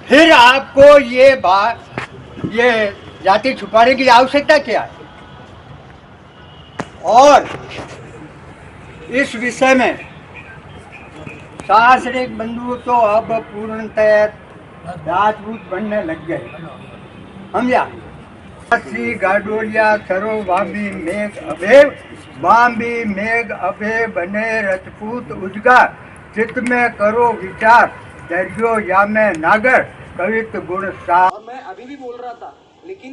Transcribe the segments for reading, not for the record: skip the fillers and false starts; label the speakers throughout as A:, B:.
A: फिर आपको ये जाति छुपाने की आवश्यकता क्या है? और इस विषय में शासनिक बंधु तो अब पूर्णतः राजपूत बनने लग गए। समझा? श्री गाडोलिया सरो बाम्बी मेघ अभे बने रजपूत उजगा चित्त में करो विचार दर्जो या में नागर कवित गुण सा।
B: और मैं अभी भी बोल रहा था, लेकिन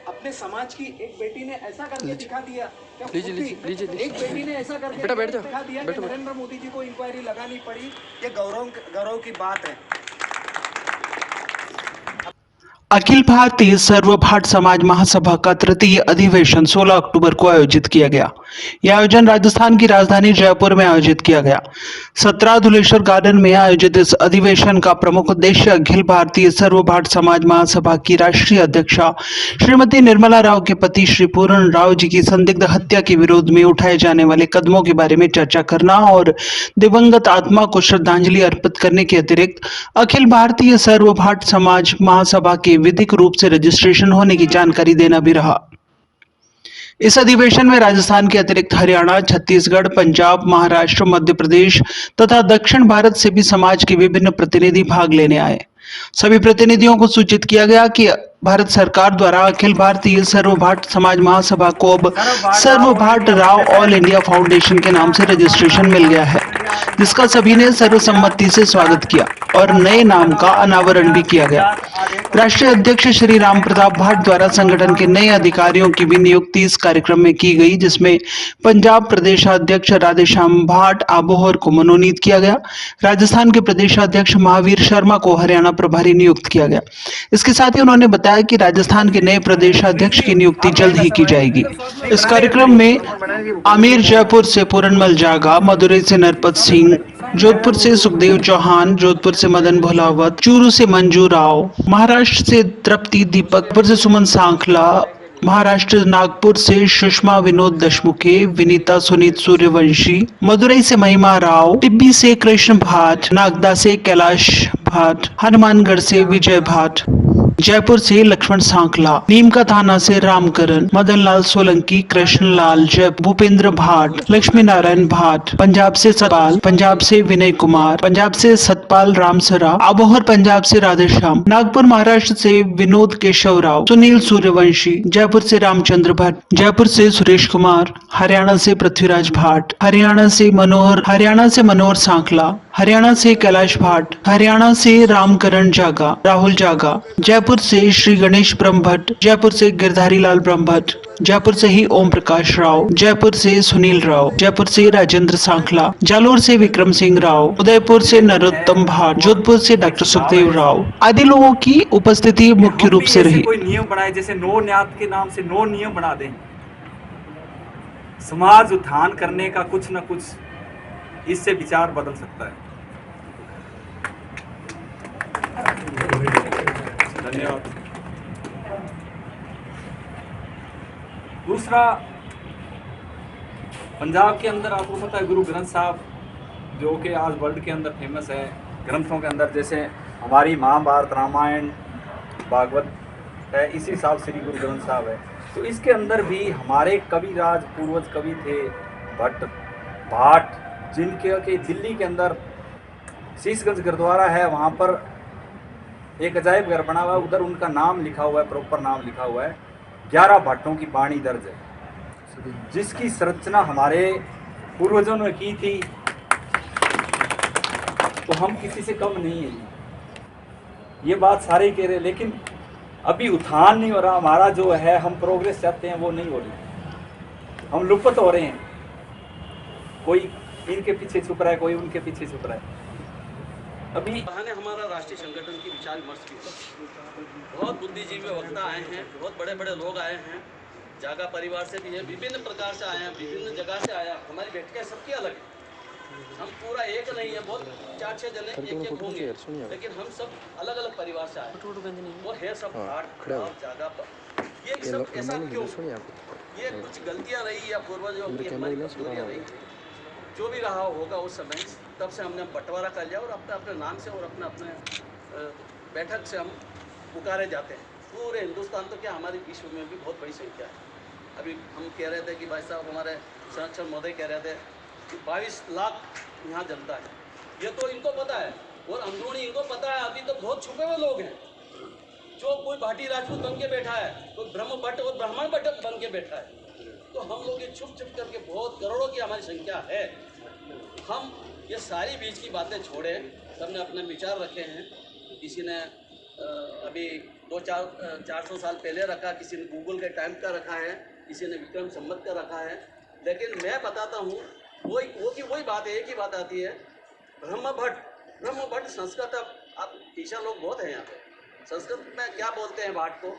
B: अपने समाज की एक बेटी ने ऐसा करके दिखा दिया, एक बेटी ने ऐसा करके दिखा दिया कि नरेंद्र मोदी जी को इंक्वायरी लगानी पड़ी। ये गौरव की बात है।
C: अखिल भारतीय सर्व भाट समाज महासभा का तृतीय अधिवेशन 16 अक्टूबर को आयोजित किया गया। यह आयोजन राजस्थान की राजधानी जयपुर में आयोजित किया गया। 17 धुलेश्वर गार्डन में आयोजित इस अधिवेशन का प्रमुख उद्देश्य अखिल भारतीय सर्व भाट समाज महासभा की राष्ट्रीय अध्यक्षा श्रीमती निर्मला राव के पति श्री पूर्ण राव जी की संदिग्ध हत्या के विरोध में उठाए जाने वाले कदमों के बारे में चर्चा करना और दिवंगत आत्मा को श्रद्धांजलि अर्पित करने के अतिरिक्त अखिल भारतीय सर्व भाट समाज महासभा के विधिक रूप से रजिस्ट्रेशन होने की जानकारी देना भी रहा। इस अधिवेशन में राजस्थान के अतिरिक्त हरियाणा, छत्तीसगढ़, पंजाब, महाराष्ट्र, मध्य प्रदेश तथा दक्षिण भारत से भी समाज के विभिन्न प्रतिनिधि भाग लेने आए। सभी प्रतिनिधियों को सूचित किया गया कि भारत सरकार द्वारा अखिल भारतीय सर्व भाट समाज महासभा को अब सर्व भाट राव ऑल इंडिया फाउंडेशन के नाम से रजिस्ट्रेशन मिल गया है, जिसका सभी ने सर्वसम्मति से स्वागत किया और नए नाम का अनावरण भी किया गया। राष्ट्रीय अध्यक्ष श्री राम प्रताप भाट द्वारा संगठन के नए अधिकारियों की भी नियुक्ति इस कार्यक्रम में की गई, जिसमें पंजाब प्रदेशाध्यक्ष राधेश्याम भाट आबोहर को मनोनीत किया गया। राजस्थान के प्रदेशाध्यक्ष महावीर शर्मा को हरियाणा प्रभारी नियुक्त किया गया। इसके साथ ही उन्होंने बताया कि राजस्थान के नए प्रदेशाध्यक्ष की नियुक्ति जल्द ही की जाएगी। इस कार्यक्रम में आमेर जयपुर से पूरनमल जागा, मदुरई से नरपत सिंह, जोधपुर से सुखदेव चौहान, जोधपुर से मदन भोलावत, चूरू से मंजू राव, महाराष्ट्र से तृप्ति दीपक, से सुमन सांखला, महाराष्ट्र नागपुर से सुषमा विनोद दशमुखे, विनीता सुनीत सूर्यवंशी, मदुरई से महिमा राव, टिब्बी से कृष्ण भाट, नागदा से कैलाश भाट, हनुमानगढ़ से विजय भाट, जयपुर से लक्ष्मण सांखला, नीमका थाना से रामकरण, मदन लाल सोलंकी, कृष्णलाल जय, भूपेंद्र भाट, लक्ष्मी नारायण भाट, पंजाब से सतपाल, पंजाब से विनय कुमार, पंजाब से सतपाल रामसरा, आबोहर पंजाब से राधेश्याम, नागपुर महाराष्ट्र से विनोद केशव राव, सुनील सूर्यवंशी, जयपुर से रामचंद्र भट्ट, जयपुर से सुरेश कुमार, हरियाणा से पृथ्वीराज भाट, हरियाणा से मनोहर सांखला, हरियाणा से कैलाश भाट, हरियाणा से रामकरण जागा, राहुल जागा, जयपुर से श्री गणेश ब्रह्म भट्ट, जयपुर से गिरधारी लाल ब्रह्म भट्ट, जयपुर से ही ओम प्रकाश राव, जयपुर से सुनील राव, जयपुर से राजेंद्र सांखला, जालोर से विक्रम सिंह राव, उदयपुर से नरोत्तम भाट, जोधपुर से डॉक्टर सुखदेव राव आदि लोगों की उपस्थिति मुख्य रूप से रही।
B: कोई नियम बनाए, जैसे नो न्यात के नाम से नो नियम बना दें, समाज उत्थान करने का कुछ न कुछ इससे विचार बदल सकता है। धन्यवाद। दूसरा, पंजाब के अंदर आपको पता है गुरु ग्रंथ साहब जो कि आज वर्ल्ड के अंदर फेमस है ग्रंथों के अंदर, जैसे हमारी महाभारत, रामायण, भागवत है, इसी हिसाब से भी गुरु ग्रंथ साहब है। तो इसके अंदर भी हमारे कविराज पूर्वज कवि थे भट्ट भाट, जिनके के दिल्ली के अंदर शीशगंज गुरुद्वारा है, वहाँ पर एक अजायब घर बना हुआ है, उधर उनका नाम लिखा हुआ है, प्रॉपर नाम लिखा हुआ है। 11 भट्टों की बाणी दर्ज है, जिसकी संरचना हमारे पूर्वजों ने की थी। तो हम किसी से कम नहीं है, ये बात सारे कह रहे, लेकिन अभी उत्थान नहीं हो रहा हमारा। जो है हम प्रोग्रेस चाहते हैं वो नहीं हो रही, हम लुप्त हो रहे हैं। कोई इनके पीछे छुप रहा है, कोई उनके पीछे छुप रहा है। अभी
D: ने हमारा राष्ट्रीय संगठन की विचार विमर्श की, बहुत बुद्धिजीवी वक्ता आए हैं, बहुत बड़े बड़े लोग आए हैं, जागा परिवार से भी है, विभिन्न प्रकार से आए हैं, विभिन्न जगह से आया। हमारी बैठकें सबकी अलग है, हम पूरा एक नहीं है, बहुत 4-6 जने एक होंगे, लेकिन हम सब अलग अलग परिवार से आए। वो है सब भाट और जागा पर। ये सब ऐसा क्यों? ये कुछ गलतियां रही या पूर्वजों की हमारी कमजोरियां रही, जो भी रहा होगा उस समय, तब से हमने बंटवारा कर लिया और अपने अपने नाम से और अपने अपने बैठक से हम पुकारे जाते हैं। पूरे हिंदुस्तान तो क्या हमारे विश्व में भी बहुत बड़ी संख्या है। अभी हम कह रहे थे कि भाई साहब हमारे संरक्षण महोदय कह रहे थे कि 22 लाख यहाँ जनता है। ये तो इनको पता है और अंदरूनी इनको पता है। अभी तो बहुत छुपे हुए लोग हैं, जो कोई भाटी राजपूत बन के बैठा है, कोई ब्रह्म भट्ट और ब्राह्मण भट्ट बन के बैठा है। तो हम लोग ये छुप छुप करके बहुत करोड़ों की हमारी संख्या है। हम ये सारी बीच की बातें छोड़े, सबने अपने विचार रखे हैं। किसी ने अभी 400 साल पहले रखा, किसी ने गूगल के टाइम का रखा है, किसी ने विक्रम संवत का रखा है। लेकिन मैं बताता हूँ वही बात है, एक ही बात आती है। ब्रह्म भट्ट संस्कृत, आप टीचर लोग बहुत हैं यहाँ पे, संस्कृत में क्या बोलते हैं भाट को?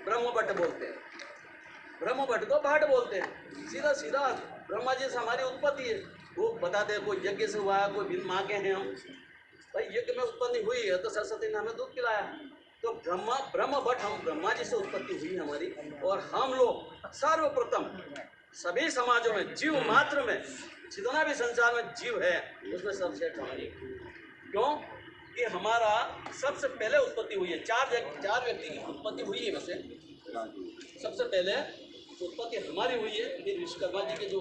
D: ब्रह्म भट्ट बोलते हैं, ब्रह्म भट्ट को भाट बोलते हैं। सीधा सीधा ब्रह्मा जी से हमारी उत्पत्ति है। वो बताते हैं कोई यज्ञ से हुआ है, कोई बिन माँ के हैं हम। भाई यज्ञ में उत्पत्ति हुई है तो सरस्वती ने हमें दूध पिलाया। तो ब्रह्म भट्ट, हम ब्रह्मा जी से उत्पत्ति हुई हमारी। और हम लोग सर्वप्रथम सभी समाजों में, जीव मात्र में, जितना भी संसार में जीव है उसमें सबसे हमारी। क्यों कि हमारा सबसे पहले उत्पत्ति हुई है। चार व्यक्ति की उत्पत्ति हुई है। वैसे सबसे पहले उत्पत्ति हमारी हुई है, फिर विश्वकर्मा जी के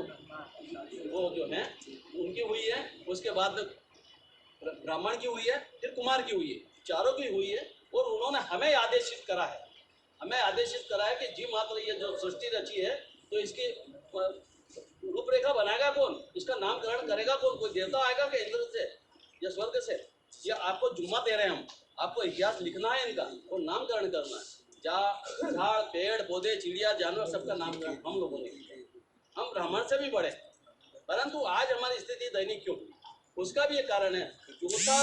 D: वो जो हैं उनकी हुई है, उसके बाद ब्राह्मण की हुई है, फिर कुमार की हुई है, चारों की हुई है। और उन्होंने हमें आदेशित करा है कि जीव मात्र ये जो सृष्टि रची है तो इसकी रूपरेखा बनाएगा कौन, इसका नामकरण करेगा कौन? कोई देवता आएगा कि इंद्र से या स्वर्ग से? या आपको जुम्मा दे रहे हैं हम, आपको इतिहास लिखना है इनका और नामकरण करना है। झाड़ पेड़ पौधे चिड़िया जानवर सबका नामकरण हम लोगों ने किया। हम ब्राह्मण से भी बड़े, परंतु आज हमारी स्थिति दयनीय क्यों? उसका भी एक कारण है। युगता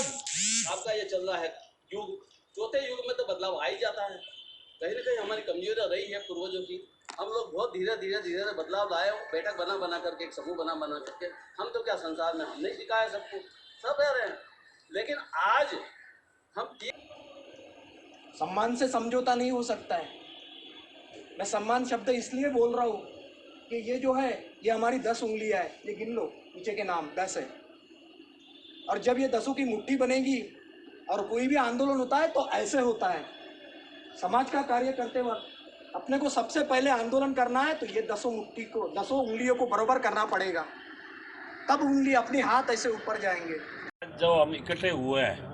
D: आपका ये चल रहा है युग, चौथे युग में तो बदलाव आ ही जाता है। कहीं ना कहीं हमारी कमजोरी रही है पूर्वजों की। हम लोग बहुत धीरे धीरे बदलाव लाए। बैठक बना करके, एक समूह बना करके, हम तो क्या संसार में हमने सिखाया सबको, सब रह रहे हैं। लेकिन आज हम
E: सम्मान से समझौता नहीं हो सकता है। मैं सम्मान शब्द इसलिए बोल रहा हूँ कि ये जो है ये हमारी 10 उंगलियां है। ये गिन लो, नीचे के नाम 10 है। और जब ये 10 की मुट्ठी बनेगी और कोई भी आंदोलन होता है तो ऐसे होता है। समाज का कार्य करते वक्त अपने को सबसे पहले आंदोलन करना है तो ये 10 उंगलियों को बराबर करना पड़ेगा, तब उंगली अपने हाथ ऐसे ऊपर जाएंगे।
F: जो हम इकट्ठे हुए हैं,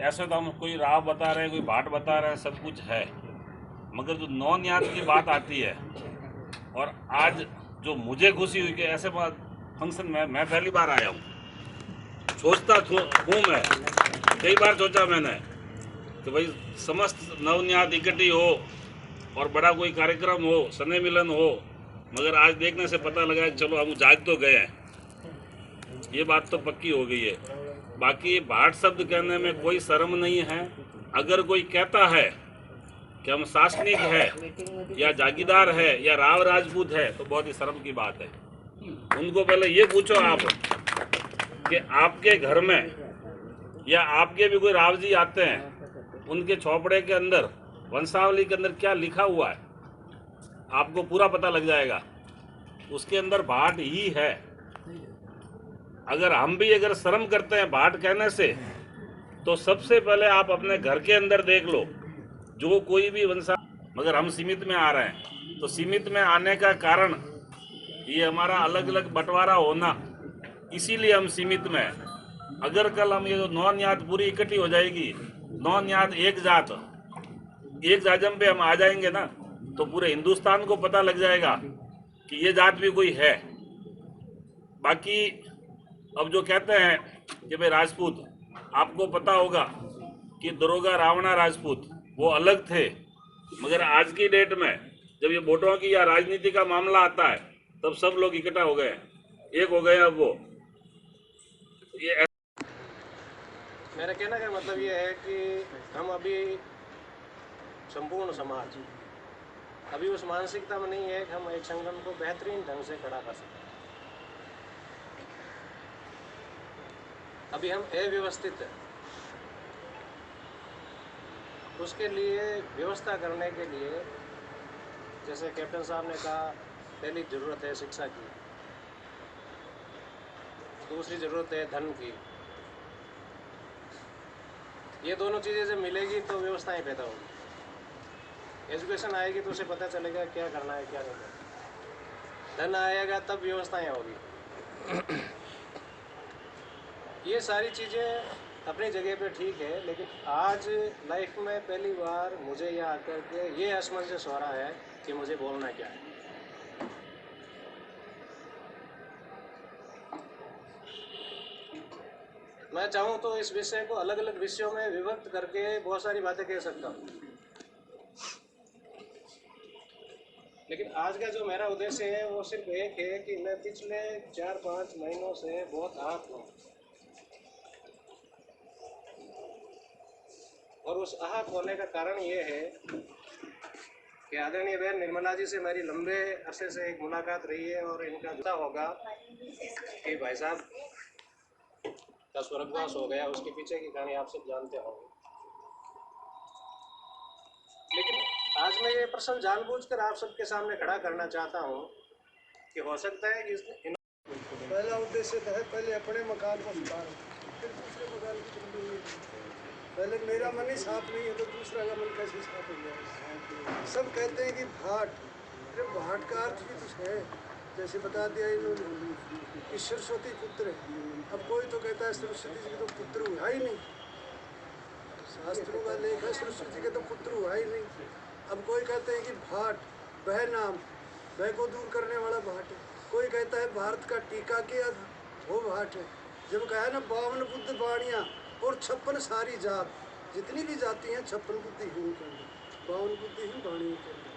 F: ऐसे तो हम कोई राव बता रहे हैं, कोई भाट बता रहे हैं, सब कुछ है। मगर जो नौ न्याद की बात आती है, और आज जो मुझे खुशी हुई कि ऐसे फंक्शन में मैं पहली बार आया हूँ। सोचता हूँ मैं, कई बार सोचा मैंने कि भाई समस्त नवन्याद इकट्ठी हो और बड़ा कोई कार्यक्रम हो, स्नेह मिलन हो। मगर आज देखने से पता लगा कि चलो हम जाग तो गए हैं, ये बात तो पक्की हो गई है। बाकी भाट शब्द कहने में कोई शर्म नहीं है। अगर कोई कहता है कि हम शासनिक है या जागीरदार है या राव राजपूत है तो बहुत ही शर्म की बात है। उनको पहले ये पूछो आप कि आपके घर में या आपके भी कोई राव जी आते हैं, उनके चौपड़े के अंदर, वंशावली के अंदर क्या लिखा हुआ है, आपको पूरा पता लग जाएगा। उसके अंदर भाट ही है। अगर हम भी अगर शर्म करते हैं भाट कहने से, तो सबसे पहले आप अपने घर के अंदर देख लो, जो कोई भी वंशा। मगर हम सीमित में आ रहे हैं, तो सीमित में आने का कारण ये हमारा अलग अलग बंटवारा होना, इसीलिए हम सीमित में। अगर कल हम ये 9 न्यात पूरी इकट्ठी हो जाएगी, 9 न्यात एक जात, एक जाजम पे हम आ जाएंगे ना, तो पूरे हिंदुस्तान को पता लग जाएगा कि ये जात भी कोई है। बाकी अब जो कहते हैं कि भाई राजपूत, आपको पता होगा कि दरोगा रावणा राजपूत वो अलग थे। मगर आज की डेट में जब ये वोटों की या राजनीति का मामला आता है, तब सब लोग इकट्ठा हो गए, एक हो गए। अब वो ये
G: मेरे कहने का मतलब ये है कि हम अभी संपूर्ण समाज अभी उस मानसिकता में नहीं है कि हम एक संगठन को बेहतरीन ढंग से खड़ा कर सकें। अभी हम अव्यवस्थित है। उसके लिए व्यवस्था करने के लिए, जैसे कैप्टन साहब ने कहा, पहली ज़रूरत है शिक्षा की, दूसरी ज़रूरत है धन की, ये दोनों चीज़ें जब मिलेगी तो व्यवस्थाएं पैदा होगी। एजुकेशन आएगी तो उसे पता चलेगा क्या करना है क्या नहीं करना। धन आएगा तब व्यवस्थाएं होगी। ये सारी चीज़ें अपनी जगह पे ठीक है, लेकिन आज लाइफ में पहली बार मुझे यहाँ आकर के ये असमंजस हो रहा है कि मुझे बोलना क्या है। मैं चाहूँ तो इस विषय को अलग अलग विषयों में विभक्त करके बहुत सारी बातें कह सकता हूँ, लेकिन आज का जो मेरा उद्देश्य है वो सिर्फ एक है कि मैं पिछले 4-5 महीनों से बहुत आहत हूँ, और उस आहत होने का कारण ये है कि आदरणीय बहन निर्मला जी से मेरी लंबे अरसे से एक मुलाकात रही है, और इनका जुड़ा होगा कि भाई साहब का स्वर्गवास हो गया, उसके पीछे की कहानी आप सब जानते होंगे। लेकिन आज मैं ये प्रश्न जानबूझकर आप सबके सामने खड़ा करना चाहता हूँ कि हो सकता है कि
H: पहला उद्देश्य तो है पहले अपने मकान को सुधारो, फिर दूसरे मकान की तकलीफ। पहले मेरा मन ही साफ नहीं है तो दूसरा का मन कैसे साफ हो जाए। सब कहते हैं कि भाट, अरे भाट का अर्थ भी कुछ है, जैसे बता दिया इन्होंने कि सरस्वती पुत्र है। अब कोई तो कहता है सरस्वती जी के तो पुत्र हुआ ही नहीं, शास्त्रों का लेख है सरस्वती के तो पुत्र हुआ ही नहीं। अब कोई कहते हैं कि भाट वह नाम, वह को दूर करने वाला भाट है। कोई कहता है भारत का टीका किया था वो भाट है। जब कहा ना 52 बुद्ध वाणियाँ और 56 सारी जात, जितनी भी जाति हैं 56 बुद्धिहीन कर दी, 52 बुद्धिहीन वाणियाँ कर दी।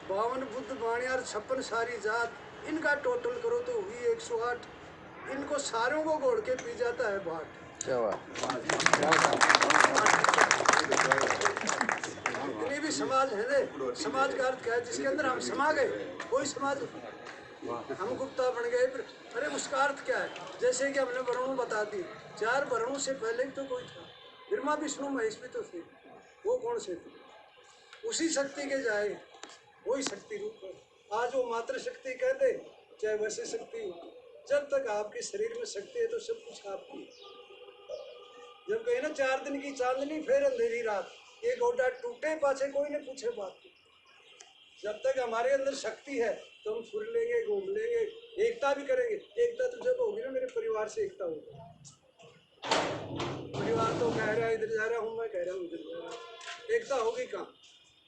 H: 52 बुद्ध वाणियाँ और 56 सारी जात, इनका टोटल करो तो हुई 108। इनको सारों को घोड़ के पी जाता है भाट। जितने भी समाज है ना, समाज का अर्थ क्या है? जिसके अंदर हम समा गए, कोई समाज हम गुप्ता बन गए। फिर अरे उसका अर्थ क्या है? जैसे कि हमने वर्णों बता दी, 4 वर्णों से पहले तो कोई था, ब्रह्मा विष्णु महेश भी तो थे। वो कौन से थे? उसी शक्ति के जाए, वही शक्ति रूप है। आज वो मात्र शक्ति कहते चाहे वैसे शक्ति हो, जब तक आपके शरीर में शक्ति है तो सब कुछ आपकी है। जब कहे ना 4 दिन की चांदनी फिर अंधेरी रात, ये गोटा टूटे पाछे कोई न पूछे बात। जब तक हमारे अंदर शक्ति है तो हम फुर लेंगे, घूम लेंगे, एकता भी करेंगे। एकता तो जब होगी ना मेरे परिवार से एकता होगी। परिवार तो कह रहा है इधर जा रहा हूँ, मैं कह रहा हूँ इधर जा रहा हूँ, एकता होगी कहाँ?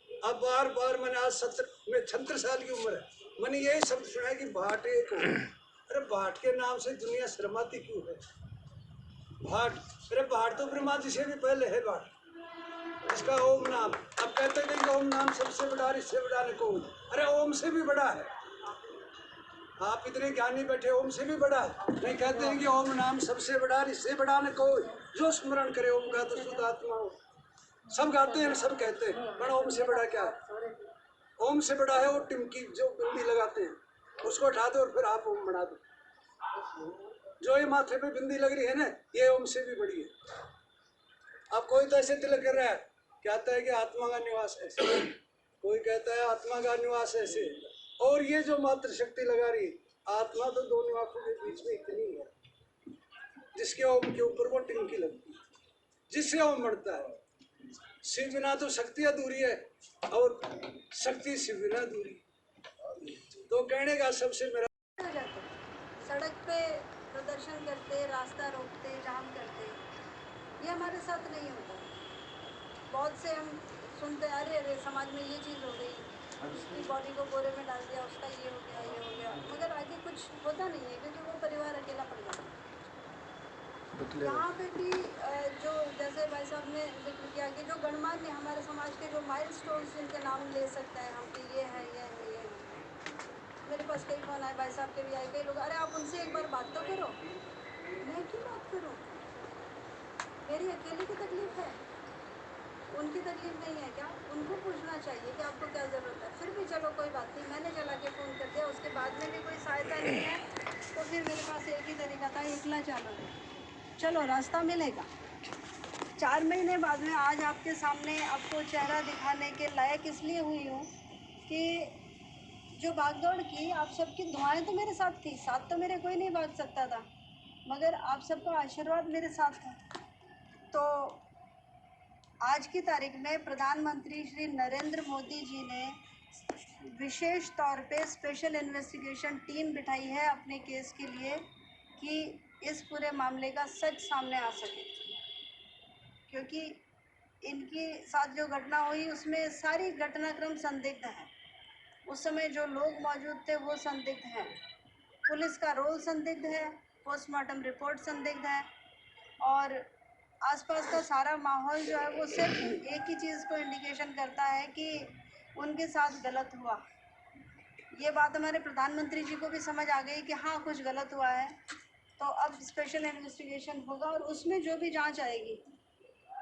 H: अब बार बार मैंने आज 76 साल की उम्र है, मैंने यही शब्द सुना है कि भाट एक हो। अरे भाट के नाम से दुनिया शर्माती क्यों है? भाट, अरे भाट तो ब्रह्मा जी से भी पहले है भाट, इसका ओम नाम। अब कहते हैं कि ओम नाम सबसे बड़ा, इससे बड़ा नहीं कोई। अरे ओम से भी बड़ा है। आप इतने ज्ञानी बैठे, ओम से भी बड़ा है। नहीं कहते हैं कि ओम नाम सबसे बड़ा, इससे बड़ा न कोई। जो स्मरण करे ओम का तो शुद्ध आत्मा हो। सब गाते हैं, सब कहते हैं, पर ओम से बड़ा क्या है? ओम से बड़ा है वो टिमकी जो बिंदी लगाते हैं, उसको उठा दो और फिर आप ओम बना दो। जो ये माथे पे बिंदी लग रही है ना, ये ओम से भी बड़ी है। अब कोई तो ऐसे तिलक कर रहा है, कहता है कि आत्मा का निवास ऐसे, कोई कहता है आत्मा का निवास ऐसे, और ये जो मात्र शक्ति लगा रही, आत्मा तो दोनों आंखों के बीच में इतनी है, जिसके ओम के ऊपर वो टिमकी लगती है, जिससे ओम बढ़ता है। शिव बिना तो शक्ति अधूरी है, और शक्ति शिव बिना अधूरी। तो कहने का सबसे मेरा
I: सड़क पे प्रदर्शन करते, रास्ता रोकते, जाम करते, ये हमारे साथ नहीं होता। बहुत से हम सुनते अरे अरे समाज में ये चीज़ हो गई, उसकी बॉडी को बोरे में डाल दिया, उसका ये हो गया, ये हो गया, मगर आगे कुछ होता नहीं है, क्योंकि वो परिवार अकेला पड़ जाता है। यहाँ पे भी जो जैसे भाई साहब ने जिक्र किया कि जो गणमान्य हमारे समाज के जो माइलस्टोन्स जिनके नाम ले सकते हैं हम कि ये है, ये है, ये है। मेरे पास कई फोन आए, भाई साहब के भी आए, कई लोग, अरे आप उनसे एक बार बात तो करो। मैं क्यों बात करूँ? मेरी अकेले की तकलीफ है, उनकी तकलीफ नहीं है क्या? उनको पूछना चाहिए कि आपको क्या ज़रूरत है। फिर भी चलो कोई बात नहीं, मैंने चला के फ़ोन कर दिया, उसके बाद में भी कोई सहायता नहीं है तो फिर मेरे पास एक ही तरीका था, एकला चलो, चलो रास्ता मिलेगा। 4 महीने बाद में आज आपके सामने आपको चेहरा दिखाने के लायक इसलिए हुई हूँ कि जो भागदौड़ की, आप सबकी दुआएं तो मेरे साथ थी, साथ तो मेरे कोई नहीं भाग सकता था, मगर आप सबका आशीर्वाद मेरे साथ था। तो आज की तारीख में प्रधानमंत्री श्री नरेंद्र मोदी जी ने विशेष तौर पे स्पेशल इन्वेस्टिगेशन टीम बिठाई है अपने केस के लिए कि इस पूरे मामले का सच सामने आ सके, क्योंकि इनके साथ जो घटना हुई उसमें सारी घटनाक्रम संदिग्ध है। उस समय जो लोग मौजूद थे वो संदिग्ध हैं, पुलिस का रोल संदिग्ध है, पोस्टमार्टम रिपोर्ट संदिग्ध है और आसपास का सारा माहौल जो है वो सिर्फ एक ही चीज़ को इंडिकेशन करता है कि उनके साथ गलत हुआ। ये बात हमारे प्रधानमंत्री जी को भी समझ आ गई कि हाँ कुछ गलत हुआ है, तो अब स्पेशल इन्वेस्टिगेशन होगा और उसमें जो भी जांच आएगी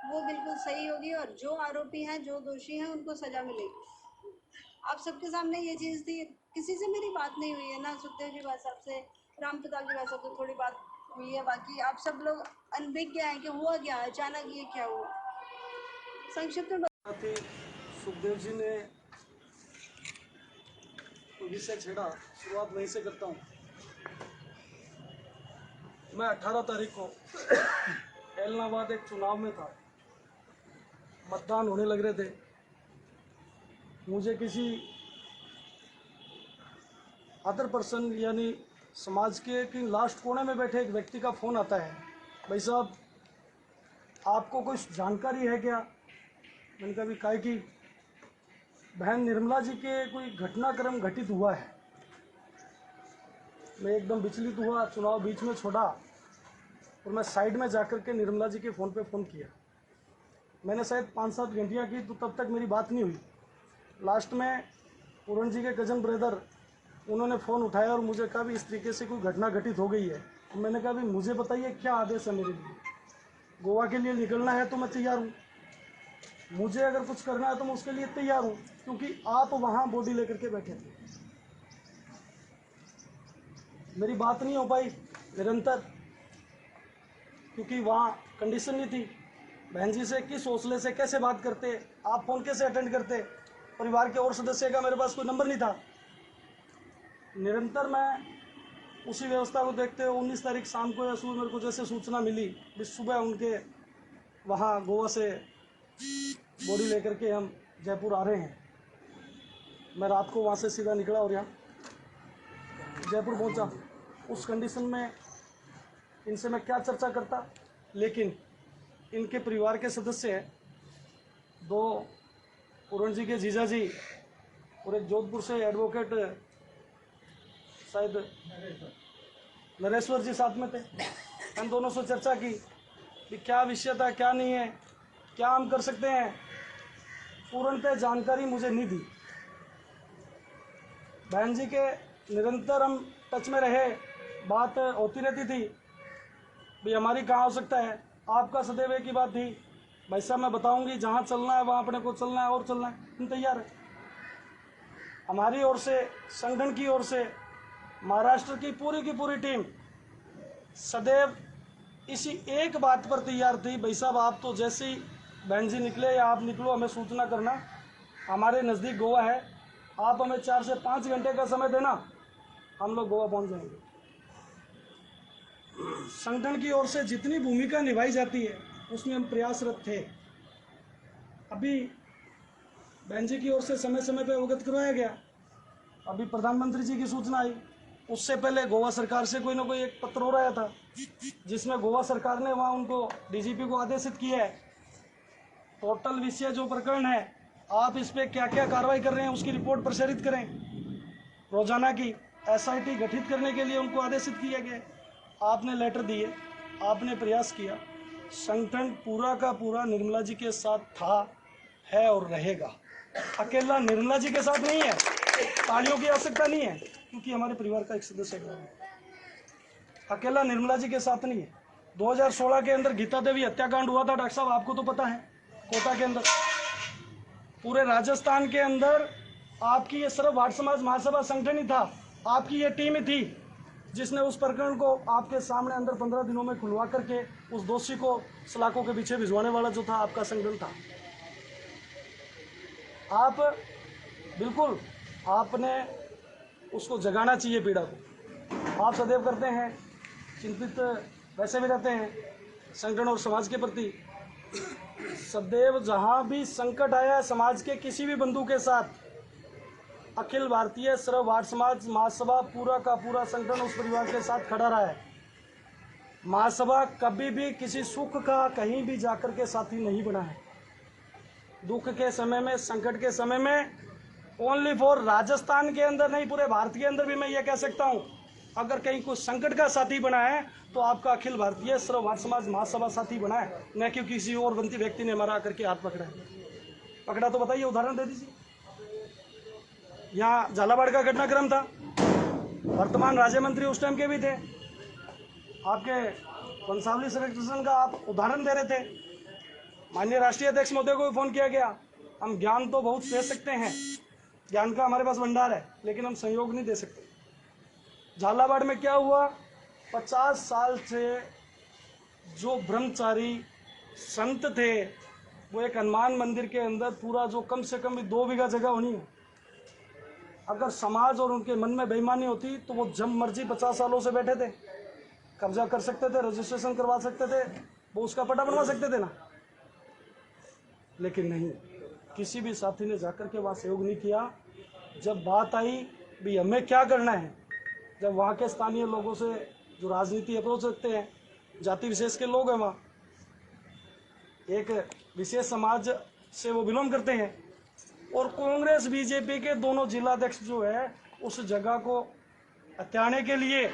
I: वो बिल्कुल सही होगी और जो आरोपी हैं, जो दोषी हैं, उनको सज़ा मिलेगी। आप सबके सामने ये चीज़ थी, किसी से मेरी बात नहीं हुई है, ना सुखदेव जी भाई साहब से, रामप्रताप जी भाई साहब से थोड़ी बात हुई है, बाकी आप सब लोग अनभिज्ञ हैं कि हुआ क्या, अचानक ये क्या हुआ। संक्षिप्त में
E: सुखदेव जी ने विषय छेड़ा, शुरुआत वहीं से करता हूँ। मैं 18 तारीख को एलनाबाद एक चुनाव में था, मतदान होने लग रहे थे। मुझे किसी अदर पर्सन यानी समाज के कि लास्ट कोने में बैठे एक व्यक्ति का फ़ोन आता है, भाई साहब आपको कुछ जानकारी है क्या? मैंने कहा भी काहे की? बहन निर्मला जी के कोई घटनाक्रम घटित हुआ है। मैं एकदम विचलित हुआ, चुनाव बीच में छोड़ा और मैं साइड में जाकर के निर्मला जी के फ़ोन पे फ़ोन किया। मैंने शायद 5-7 घंटियाँ की तो तब तक मेरी बात नहीं हुई। लास्ट में पूरण जी के कजन ब्रदर उन्होंने फ़ोन उठाया और मुझे कहा भी इस तरीके से कोई घटना घटित हो गई है। तो मैंने कहा भी मुझे बताइए क्या आदेश है मेरे लिए। गोवा के लिए निकलना है तो मैं तैयार हूँ, मुझे अगर कुछ करना है तो मैं उसके लिए तैयार हूँ, क्योंकि आप वहाँ बॉडी लेकर के बैठे थे। मेरी बात नहीं हो पाई निरंतर, क्योंकि वहाँ कंडीशन नहीं थी। बहन जी से किस हौसले से कैसे बात करते, आप फ़ोन कैसे अटेंड करते, परिवार के और सदस्य का मेरे पास कोई नंबर नहीं था। निरंतर मैं उसी व्यवस्था को देखते हुए 19 तारीख शाम को या सुबह मेरे को जैसे सूचना मिली कि सुबह उनके वहाँ गोवा से बॉडी लेकर के हम जयपुर आ रहे हैं, मैं रात को वहाँ से सीधा निकला और यहाँ जयपुर पहुँचा। उस कंडीशन में इनसे मैं क्या चर्चा करता, लेकिन इनके परिवार के सदस्य हैं, 2 पूरण जी के जीजा जी और एक जोधपुर से एडवोकेट शायद नरेश्वर जी साथ में थे। हम दोनों से चर्चा की कि क्या विषय था, क्या नहीं है, क्या हम कर सकते हैं। पूर्ण पे जानकारी मुझे नहीं दी। बहन जी के निरंतर हम टच में रहे, बात होती रहती थी भी हमारी कहाँ हो सकता है। आपका सदैव एक ही बात थी, भाई साहब मैं बताऊंगी जहाँ चलना है वहाँ अपने को चलना है और चलना है, हम तैयार है। हमारी ओर से, संगठन की ओर से, महाराष्ट्र की पूरी टीम सदैव इसी एक बात पर तैयार थी, भाई साहब आप तो जैसे ही बहन जी निकले या आप निकलो हमें सूचना करना, हमारे नज़दीक गोवा है, आप हमें 4 से 5 घंटे का समय देना, हम लोग गोवा पहुंच जाएंगे। संगठन की ओर से जितनी भूमिका निभाई जाती है उसमें हम प्रयासरत थे। अभी बहन जी की ओर से समय समय पर अवगत करवाया गया। अभी प्रधानमंत्री जी की सूचना आई, उससे पहले गोवा सरकार से कोई ना कोई एक पत्र हो रहा था जिसमें गोवा सरकार ने वहाँ उनको डीजीपी को आदेशित किया है, टोटल विषय जो प्रकरण है आप इस पर क्या क्या कार्रवाई कर रहे हैं उसकी रिपोर्ट प्रसारित करें। रोजाना की एसआईटी गठित करने के लिए उनको आदेशित किया गया। आपने लेटर दिए, आपने प्रयास किया, संगठन पूरा का पूरा निर्मला जी के साथ था, है और रहेगा। अकेला निर्मला जी के साथ नहीं है, तालियों की आवश्यकता नहीं है क्योंकि हमारे परिवार का एक सदस्य है। अकेला निर्मला जी के साथ नहीं है। 2016 के अंदर गीता देवी हत्याकांड हुआ था, डॉक्टर साहब आपको तो पता है, कोटा के अंदर, पूरे राजस्थान के अंदर आपकी ये सर्व भाट समाज महासभा संगठन ही था, आपकी ये टीम ही थी जिसने उस प्रकरण को आपके सामने अंदर 15 दिनों में खुलवा करके उस दोषी को सलाखों के पीछे भिजवाने वाला जो था आपका संगठन था। आप बिल्कुल, आपने उसको जगाना चाहिए पीड़ा को। आप सदैव करते हैं, चिंतित वैसे भी रहते हैं संगठन और समाज के प्रति।
J: सदैव जहाँ भी संकट आया है समाज के किसी भी बंधु के साथ, अखिल भारतीय सर्व भाट समाज महासभा पूरा का पूरा संगठन उस परिवार के साथ खड़ा रहा है। महासभा कभी भी किसी सुख का कहीं भी जाकर के साथी नहीं बना है। दुख के समय में, संकट के समय में, ओनली फॉर राजस्थान के अंदर नहीं, पूरे भारत के अंदर भी मैं ये कह सकता हूँ, अगर कहीं कुछ संकट का साथी बना है तो आपका अखिल भारतीय सर्व भाट समाज महासभा साथी बना है, न कि किसी और बंती व्यक्ति ने हमारा आकर के हाथ पकड़ा है। पकड़ा तो बताइए, उदाहरण दे दीजिए। यहाँ झालावाड़ का घटनाक्रम था, वर्तमान राज्य मंत्री उस टाइम के भी थे, आपके वंशावली संरक्षण का आप उदाहरण दे रहे थे। माननीय राष्ट्रीय अध्यक्ष महोदय को भी फोन किया गया। हम ज्ञान तो बहुत दे सकते हैं, ज्ञान का हमारे पास भंडार है, लेकिन हम सहयोग नहीं दे सकते। झालावाड़ में क्या हुआ, 50 साल से जो ब्रह्मचारी संत थे, वो एक हनुमान मंदिर के अंदर पूरा जो कम से कम 2 बीघा जगह होनी है, अगर समाज और उनके मन में बेईमानी होती तो वो जब मर्जी 50 सालों से बैठे थे, कब्जा कर सकते थे, रजिस्ट्रेशन करवा सकते थे, वो उसका पट्टा बनवा सकते थे ना। लेकिन नहीं, किसी भी साथी ने जाकर के वहाँ सहयोग नहीं किया। जब बात आई भी हमें क्या करना है, जब वहाँ के स्थानीय लोगों से जो राजनीति अप्रोच रखते हैं, जाति विशेष के लोग हैं, वहाँ एक विशेष समाज से वो बिलोंग करते हैं, और कांग्रेस बीजेपी के दोनों जिलाध्यक्ष जो है उस जगह को हत्याने के लिए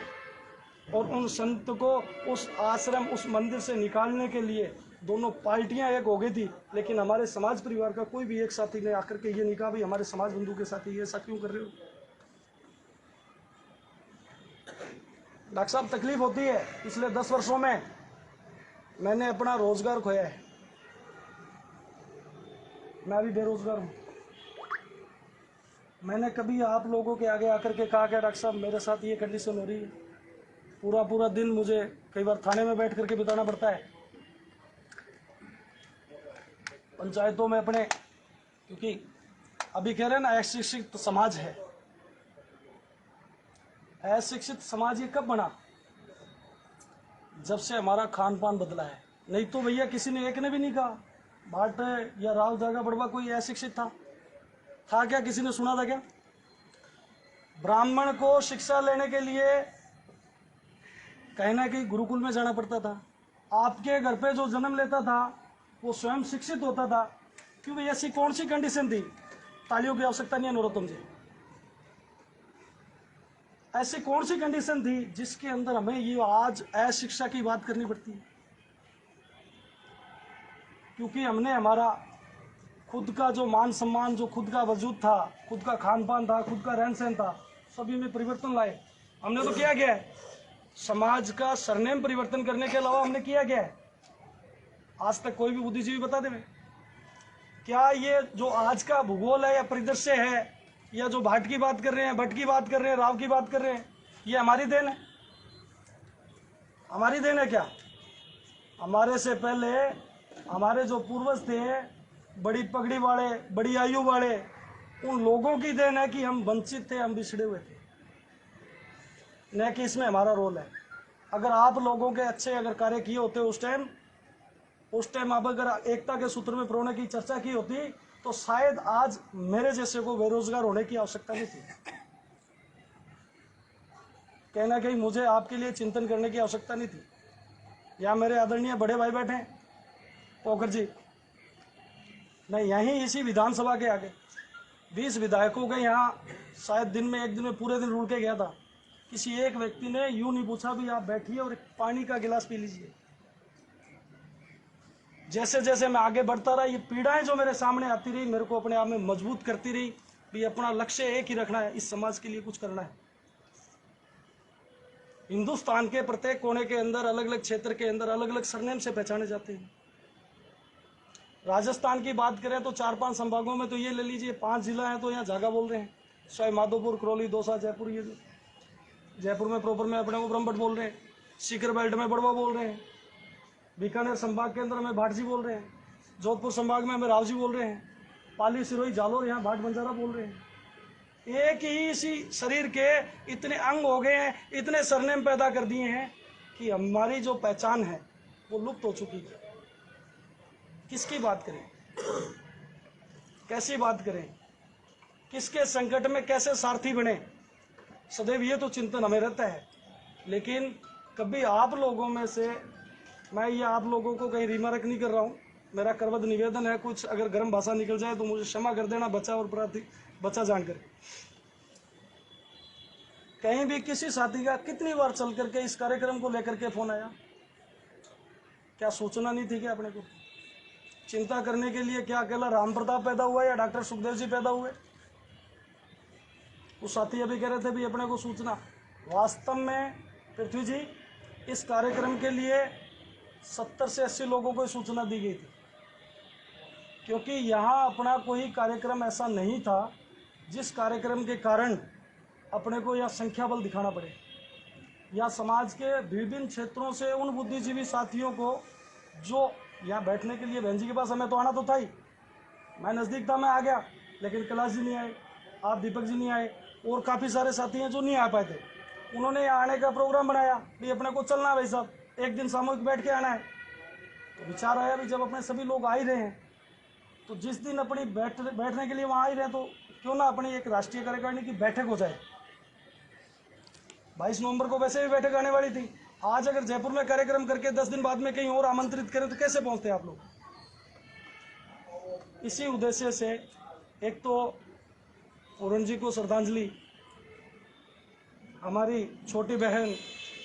J: और उन संत को उस आश्रम, उस मंदिर से निकालने के लिए दोनों पार्टियां एक हो गई थी। लेकिन हमारे समाज परिवार का कोई भी एक साथी ने आकर के ये नहीं कहा भाई हमारे समाज बंधु के साथ ये ऐसा क्यों कर रहे हो। डॉक्टर साहब, तकलीफ होती है। पिछले 10 वर्षों में मैंने अपना रोजगार खोया है, मैं अभी बेरोजगार हूँ। मैंने कभी आप लोगों के आगे आकर के कहा कि डॉक्टर साहब मेरे साथ ये कंडीशन हो रही है, पूरा दिन मुझे कई बार थाने में बैठ करके बिताना पड़ता है, पंचायतों में अपने, क्योंकि अभी कह रहे हैं ना अशिक्षित समाज है। अशिक्षित समाज ये कब बना, जब से हमारा खान पान बदला है। नहीं तो भैया किसी ने, एक ने भी नहीं कहा भाट या राव दागा बड़वा कोई अशिक्षित था क्या, किसी ने सुना था क्या? ब्राह्मण को शिक्षा लेने के लिए कहीं ना कहीं गुरुकुल में जाना पड़ता था। आपके घर पे जो जन्म लेता था वो स्वयं शिक्षित होता था। क्यों भाई, ऐसी कौन सी कंडीशन थी? तालियों की आवश्यकता नहीं है नरोत्तम जी। ऐसी कौन सी कंडीशन थी जिसके अंदर हमें ये आज अशिक्षा की बात करनी पड़ती है? क्योंकि हमने हमारा खुद का जो मान सम्मान, जो खुद का वजूद था, खुद का खान पान था, खुद का रहन सहन था, सभी में परिवर्तन लाए। हमने तो किया गया है, समाज का सरनेम परिवर्तन करने के अलावा हमने किया गया है। आज तक कोई भी बुद्धिजीवी बता दे क्या ये जो आज का भूगोल है या परिदृश्य है, या जो भाट की बात कर रहे हैं, भट्ट की बात कर रहे हैं, राव की बात कर रहे हैं, ये हमारी देन है? हमारी देन है क्या? हमारे से पहले हमारे जो पूर्वज थे, बड़ी पगड़ी वाले, बड़ी आयु वाले, उन लोगों की देन है कि हम वंचित थे, हम बिछड़े हुए थे, न कि इसमें हमारा रोल है। अगर आप लोगों के अच्छे अगर कार्य किए होते उस टाइम आप अगर एकता के सूत्र में प्रोने की चर्चा की होती तो शायद आज मेरे जैसे को बेरोजगार होने की आवश्यकता नहीं थी। कहना कहीं मुझे आपके लिए चिंतन करने की आवश्यकता नहीं थी। यहाँ मेरे आदरणीय बड़े भाई बैठे हैं, पोखर जी, मैं यहीं इसी विधानसभा के आगे 20 विधायकों के यहाँ शायद दिन में, एक दिन में पूरे दिन रुड़ के गया था। किसी एक व्यक्ति ने यूं नहीं पूछा भी आप बैठिए और पानी का गिलास पी लीजिए। जैसे जैसे मैं आगे बढ़ता रहा, ये पीड़ाएं जो मेरे सामने आती रही, मेरे को अपने आप में मजबूत करती रही भी अपना लक्ष्य एक ही रखना है, इस समाज के लिए कुछ करना है। हिंदुस्तान के प्रत्येक कोने के अंदर, अलग अलग क्षेत्र के अंदर अलग अलग सरनेम से पहचाने जाते हैं। राजस्थान की बात करें तो 4-5 संभागों में तो ये ले लीजिए 5 जिला हैं तो यहाँ जागा बोल रहे हैं, सवाई माधोपुर, करौली, दौसा, जयपुर। ये जयपुर में प्रॉपर में अपने को ब्रह्मभट्ट बोल रहे हैं, सीकर बेल्ट में बड़वा बोल रहे हैं, बीकानेर संभाग के अंदर हमें भाट जी बोल रहे हैं, जोधपुर संभाग में हमें राव जी बोल रहे हैं, पाली, सिरोही, जालोर यहाँ भाट बंजारा बोल रहे हैं। एक ही इसी शरीर के इतने अंग हो गए हैं, इतने सरनेम पैदा कर दिए हैं कि हमारी जो पहचान है वो लुप्त हो चुकी है। किसकी बात करें, कैसी बात करें, किसके संकट में कैसे सारथी बने, सदैव ये तो चिंतन हमें रहता है। लेकिन कभी आप लोगों में से, मैं ये आप लोगों को कहीं रिमार्क नहीं कर रहा हूँ, मेरा करवद निवेदन है, कुछ अगर गर्म भाषा निकल जाए तो मुझे क्षमा कर देना, बच्चा और प्रार्थी बच्चा जानकर। कहीं भी किसी साथी का कितनी बार चल करके इस कार्यक्रम को लेकर के फोन आया, क्या सूचना नहीं थी क्या अपने को? चिंता करने के लिए क्या अकेला राम प्रताप पैदा हुआ या डॉक्टर सुखदेव जी पैदा हुए? वो साथी अभी कह रहे थे भी अपने को सूचना, वास्तव में पृथ्वी जी इस कार्यक्रम के लिए 70 से 80 लोगों को सूचना दी गई थी, क्योंकि यहाँ अपना कोई कार्यक्रम ऐसा नहीं था जिस कार्यक्रम के कारण अपने को यहाँ संख्या बल दिखाना पड़े, या समाज के विभिन्न क्षेत्रों से उन बुद्धिजीवी साथियों को जो यहाँ बैठने के लिए, बहन जी के पास हमें तो आना तो था ही, मैं नज़दीक था, मैं आ गया, लेकिन कैलाश जी नहीं आए, आप दीपक जी नहीं आए, और काफ़ी सारे साथी हैं जो नहीं आ पाए थे। उन्होंने यहाँ आने का प्रोग्राम बनाया भी अपने को चलना है भाई साहब, एक दिन सामूहिक बैठ के आना है। तो विचार आया भी जब अपने सभी लोग आ ही रहे हैं तो जिस दिन अपनी बैठने के लिए वहाँ आ ही रहे हैं तो क्यों ना अपनी एक राष्ट्रीय कार्यकारिणी की बैठक हो जाए। 22 नवंबर को वैसे भी बैठक आने वाली थी, आज अगर जयपुर में कार्यक्रम करके 10 दिन बाद में कहीं और आमंत्रित करें तो कैसे पहुँचते आप लोग? इसी उद्देश्य से एक तो पूरन जी को श्रद्धांजलि, हमारी छोटी बहन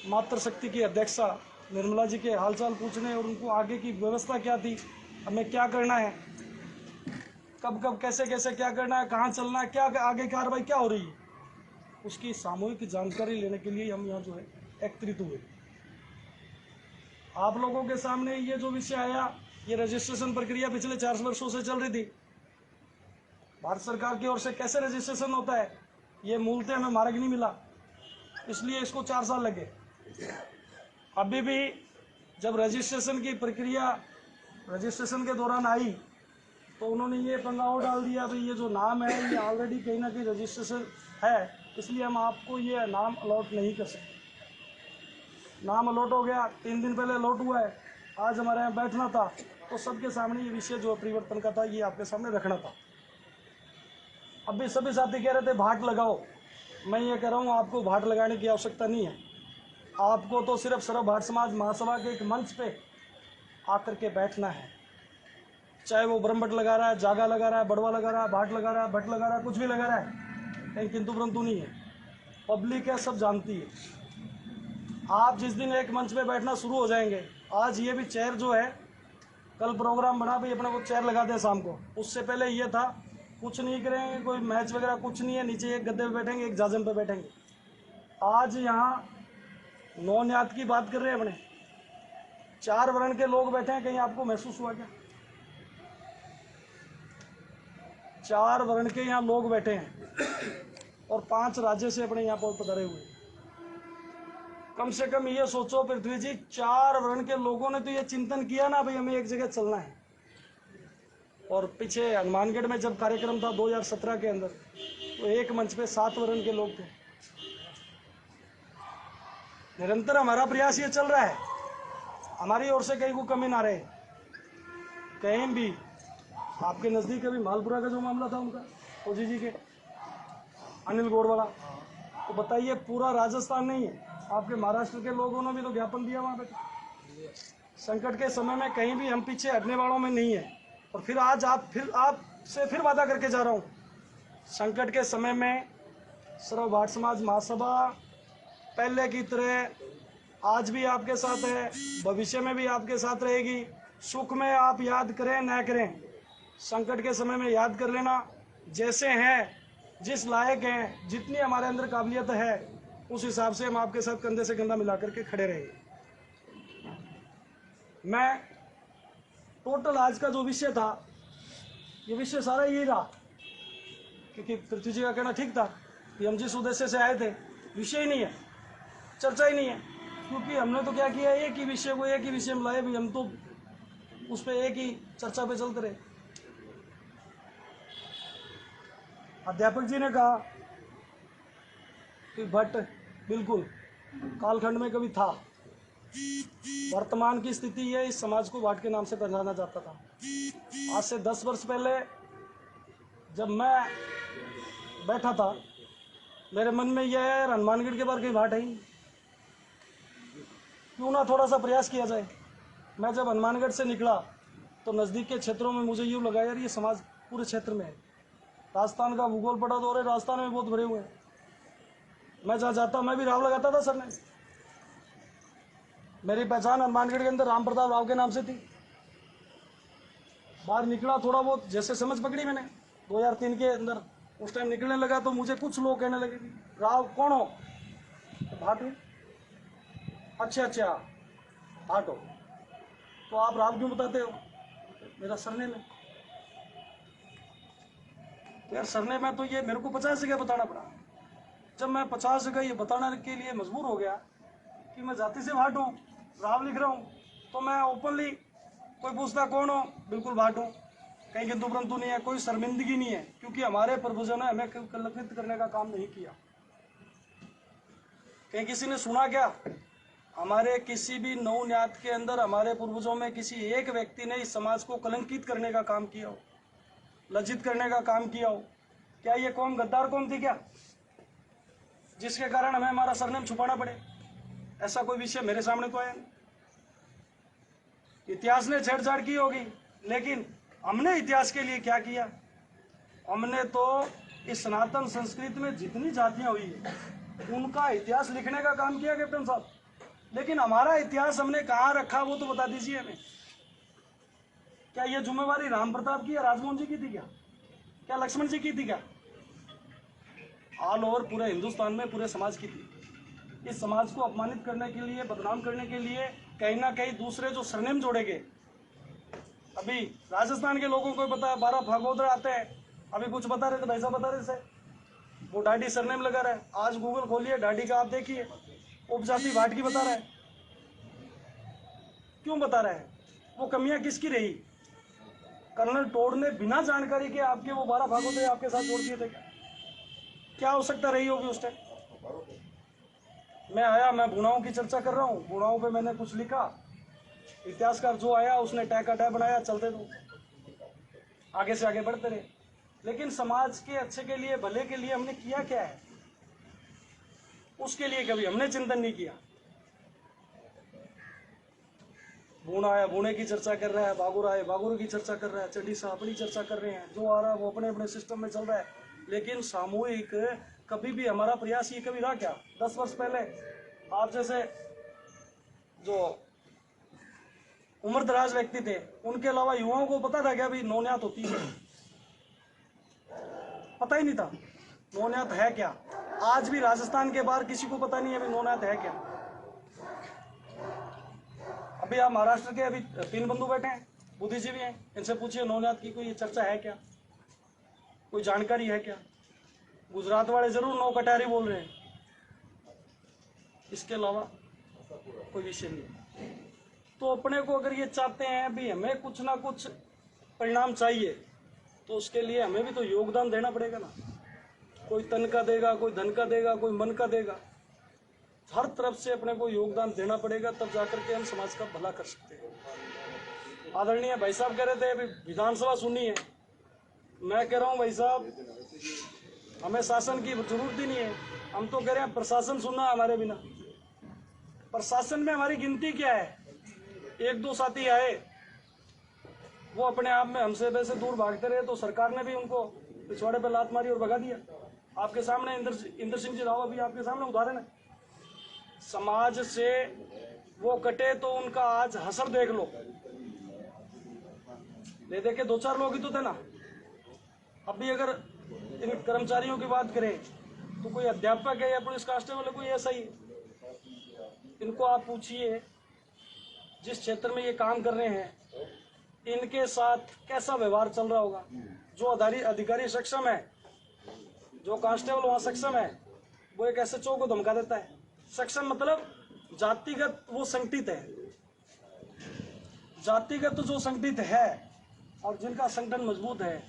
J: मातृशक्ति की अध्यक्षा निर्मला जी के हालचाल पूछने और उनको आगे की व्यवस्था क्या थी, हमें क्या करना है, कब कब कैसे कैसे क्या करना है, कहाँ चलना है, क्या आगे कार्रवाई क्या हो रही है, उसकी सामूहिक जानकारी लेने के लिए हम यहाँ जो है एकत्रित हुए। आप लोगों के सामने ये जो विषय आया, ये रजिस्ट्रेशन प्रक्रिया पिछले 4 वर्षों से चल रही थी। भारत सरकार की ओर से कैसे रजिस्ट्रेशन होता है ये मूलतः हमें मार्ग नहीं मिला, इसलिए इसको 4 साल लगे। अभी भी जब रजिस्ट्रेशन की प्रक्रिया रजिस्ट्रेशन के दौरान आई तो उन्होंने ये पंगा और डाल दिया भाई ये जो नाम है ये ऑलरेडी कहीं ना कहीं रजिस्ट्रेशन है, इसलिए हम आपको ये नाम अलॉट नहीं कर सकते। नाम अलॉट हो गया, 3 दिन पहले अलॉट हुआ है, आज हमारे यहाँ बैठना था तो सबके सामने ये विषय जो परिवर्तन का था ये आपके सामने रखना था। अब भी सभी साथी कह रहे थे भाट लगाओ, मैं ये कह रहा हूँ आपको भाट लगाने की आवश्यकता नहीं है, आपको तो सिर्फ सर्व भाट समाज महासभा के एक मंच पे आकर के बैठना है। चाहे वो ब्रह्मभट्ट लगा रहा है, जागा लगा रहा है, बड़वा लगा रहा है, भाट लगा रहा है, भट्ट लगा रहा है, कुछ भी लगा रहा है, कहीं किंतु परंतु नहीं है। पब्लिक है, सब जानती है। आप जिस दिन एक मंच पे बैठना शुरू हो जाएंगे, आज ये भी चेयर जो है, कल प्रोग्राम बना भी अपने को चेयर लगा दें शाम को, उससे पहले ये था कुछ नहीं करेंगे, कोई मैच वगैरह कुछ नहीं है, नीचे एक गद्दे पे बैठेंगे, एक जाजम पे बैठेंगे। आज यहाँ 9 न्यात की बात कर रहे हैं, अपने 4 वर्ण के लोग बैठे हैं, कहीं आपको महसूस हुआ क्या? 4 वर्ण के यहाँ लोग बैठे हैं और 5 राज्य से अपने यहाँ पर पधारे हुए। कम से कम ये सोचो पृथ्वी जी, 4 वर्ण के लोगों ने तो ये चिंतन किया ना भाई हमें एक जगह चलना है। और पीछे हनुमानगढ़ में जब कार्यक्रम था 2017 के अंदर, तो एक मंच पे 7 वर्ण के लोग थे। निरंतर हमारा प्रयास ये चल रहा है, हमारी ओर से कहीं को कमी ना रहे। कहीं भी आपके नज़दीक अभी मालपुरा का जो मामला था उनका, फौजी जी के अनिल गौड़वाला, तो बताइए पूरा राजस्थान नहीं है, आपके महाराष्ट्र के लोगों ने भी तो ज्ञापन दिया वहाँ पे। संकट के समय में कहीं भी हम पीछे हटने वालों में नहीं है। और फिर आज आपसे फिर वादा करके जा रहा हूँ, संकट के समय में सर्व भाट समाज महासभा पहले की तरह आज भी आपके साथ है, भविष्य में भी आपके साथ रहेगी। सुख में आप याद करें ना करें, संकट के समय में याद कर लेना, जैसे हैं, जिस लायक हैं, जितनी हमारे अंदर काबिलियत है, उस हिसाब से हम आपके साथ कंधे से कंधा मिला करके खड़े रहेंगे। मैं टोटल आज का जो विषय था, ये विषय सारा यही रहा, क्योंकि पृथ्वी जी का कहना ठीक था कि हम जिस उद्देश्य से आए थे विषय ही नहीं है, चर्चा ही नहीं है, क्योंकि हमने तो क्या किया, एक ही विषय को एक ही विषय में लाए भी, हम तो उस पर एक ही चर्चा पे चलते रहे। अध्यापक जी ने कहा कि भट्ट बिल्कुल कालखंड में कभी था, वर्तमान की स्थिति ये इस समाज को भाट के नाम से पहचाना जाता था। आज से 10 वर्ष पहले जब मैं बैठा था, मेरे मन में यह है हनुमानगढ़ के बाहर कहीं भाट है ही नहीं, क्यों ना थोड़ा सा प्रयास किया जाए। मैं जब हनुमानगढ़ से निकला तो नज़दीक के क्षेत्रों में मुझे यूँ लगा यार ये समाज पूरे क्षेत्र में है। राजस्थान का भूगोल पढ़ा तो और राजस्थान में बहुत भरे हुए हैं। मैं जहाँ जाता मैं भी राव लगाता था सर ने। मेरी पहचान हनुमानगढ़ के अंदर राम प्रताप राव के नाम से थी। बाहर निकला थोड़ा बहुत जैसे समझ पकड़ी मैंने 2003 के अंदर, उस टाइम निकलने लगा तो मुझे कुछ लोग कहने लगे कि राव कौन हो? तो भाट हो। अच्छा भाट हो तो आप राव क्यों बताते हो? मेरा सरनेम है। तो यार सरनेम है तो ये मेरे को 50 जगह बताना पड़ा। जब मैं 50 जगह ये बताने के लिए मजबूर हो गया कि मैं जाति से भाट हूँ, राव लिख रहा हूँ, तो मैं ओपनली, कोई पूछता कौन हो, बिल्कुल भाट हूँ, कहीं किंतु परंतु नहीं है, कोई शर्मिंदगी नहीं है, क्योंकि हमारे पूर्वजों ने हमें कलंकित करने का काम नहीं किया। कहीं किसी ने सुना क्या? हमारे किसी भी नवन्यात के अंदर हमारे पूर्वजों में किसी एक व्यक्ति ने इस समाज को कलंकित करने का काम किया हो, लज्जित करने का काम किया हो? क्या ये कौम गद्दार कौम थी क्या, जिसके कारण हमें हमारा सरनेम छुपाना पड़े? ऐसा कोई विषय मेरे सामने तो आया नहीं। इतिहास ने छेड़छाड़ की होगी, लेकिन हमने इतिहास के लिए क्या किया? हमने तो इस सनातन संस्कृति में जितनी जातियां हुई है उनका इतिहास लिखने का काम किया कैप्टन साहब। लेकिन हमारा इतिहास हमने कहाँ रखा वो तो बता दीजिए हमें। क्या ये जिम्मेवारी राम प्रताप की या राजमोहन जी की थी क्या लक्ष्मण जी की थी क्या? ऑल ओवर पूरे हिंदुस्तान में पूरे समाज की थी। इस समाज को अपमानित करने के लिए, बदनाम करने के लिए कहीं ना कहीं दूसरे जो सरनेम जोड़ेंगे। अभी राजस्थान के लोगों को पता है 12 भागोदर आते हैं, अभी कुछ बता रहे थे भाई साहब, बता रहे थे वो ढाडी सरनेम लगा रहा है। आज गूगल खोलिए, ढाडी का आप देखिए, उपजाति भाट की बता रहा है। क्यों बता रहा है? वो कमियां किसकी रही? कर्नल टोड ने बिना जानकारी के आपके वो 12 भागोदर आपके साथ जोड़ दिए थे क्या आवश्यकता रही होगी उस टाइम? मैं आया, मैं बुनाओं की चर्चा कर रहा हूँ, बुनाओं पे मैंने कुछ लिखा, इतिहासकार जो आया उसने टैग का टैग बनाया, चलते दो, आगे से आगे बढ़ते रहे। लेकिन समाज के अच्छे के लिए, भले के लिए हमने किया क्या है, उसके लिए कभी हमने चिंतन नहीं किया। बूढ़ा आया, बूढ़े की चर्चा कर रहा है, बागुर आए, बागुर की चर्चा कर रहा है, चड्डी साहब अपनी चर्चा कर रहे हैं, जो आ रहा है वो अपने अपने सिस्टम में चल रहा है। लेकिन सामूहिक कभी भी हमारा प्रयास ये कभी रहा क्या? 10 वर्ष पहले आप जैसे जो उम्रदराज व्यक्ति थे, उनके अलावा युवाओं को पता था क्या भी नौनियात होती है? पता ही नहीं था नौनियात है क्या। आज भी राजस्थान के बाहर किसी को पता नहीं है अभी नौनियात है क्या। अभी आप महाराष्ट्र के अभी 3 बंधु बैठे हैं, बुद्धिजीवी हैं, इनसे पूछिए नौनियात की कोई चर्चा है क्या, कोई जानकारी है क्या? गुजरात वाले जरूर 9 कटारी बोल रहे हैं, इसके अलावा कोई विषय नहीं। तो अपने को अगर ये चाहते हैं भी हमें कुछ ना कुछ परिणाम चाहिए, तो उसके लिए हमें भी तो योगदान देना पड़ेगा ना। कोई तन का देगा, कोई धन का देगा, कोई मन का देगा, हर तरफ से अपने को योगदान देना पड़ेगा, तब जाकर के हम समाज का भला कर सकते हैं। आदरणीय भाई साहब कह रहे थे अभी विधानसभा सुनी है, मैं कह रहा हूँ भाई साहब हमें शासन की जरूरत ही नहीं है, हम तो कह रहे हैं प्रशासन सुनना हमारे बिना। प्रशासन में हमारी गिनती क्या है? 1-2 साथी आए, वो अपने आप में हमसे वैसे दूर भागते रहे, तो सरकार ने भी उनको पिछवाड़े पर लात मारी और भगा दिया। आपके सामने इंद्र सिंह जी राव अभी आपके सामने उदाहरण है। समाज से वो कटे तो उनका आज हसर देख लो। ले दे के 2-4 लोग ही तो थे ना। अभी अगर इन कर्मचारियों की बात करें तो कोई अध्यापक है या पुलिस कांस्टेबल है, कोई ऐसा ही। इनको आप पूछिए जिस क्षेत्र में ये काम कर रहे हैं इनके साथ कैसा व्यवहार चल रहा होगा। जो अधिकारी सक्षम है, जो कांस्टेबल वहाँ सक्षम है, वो एक SHO को धमका देता है। सक्षम मतलब जातिगत वो संगठित है, जातिगत जो संगठित है और जिनका संगठन मजबूत है,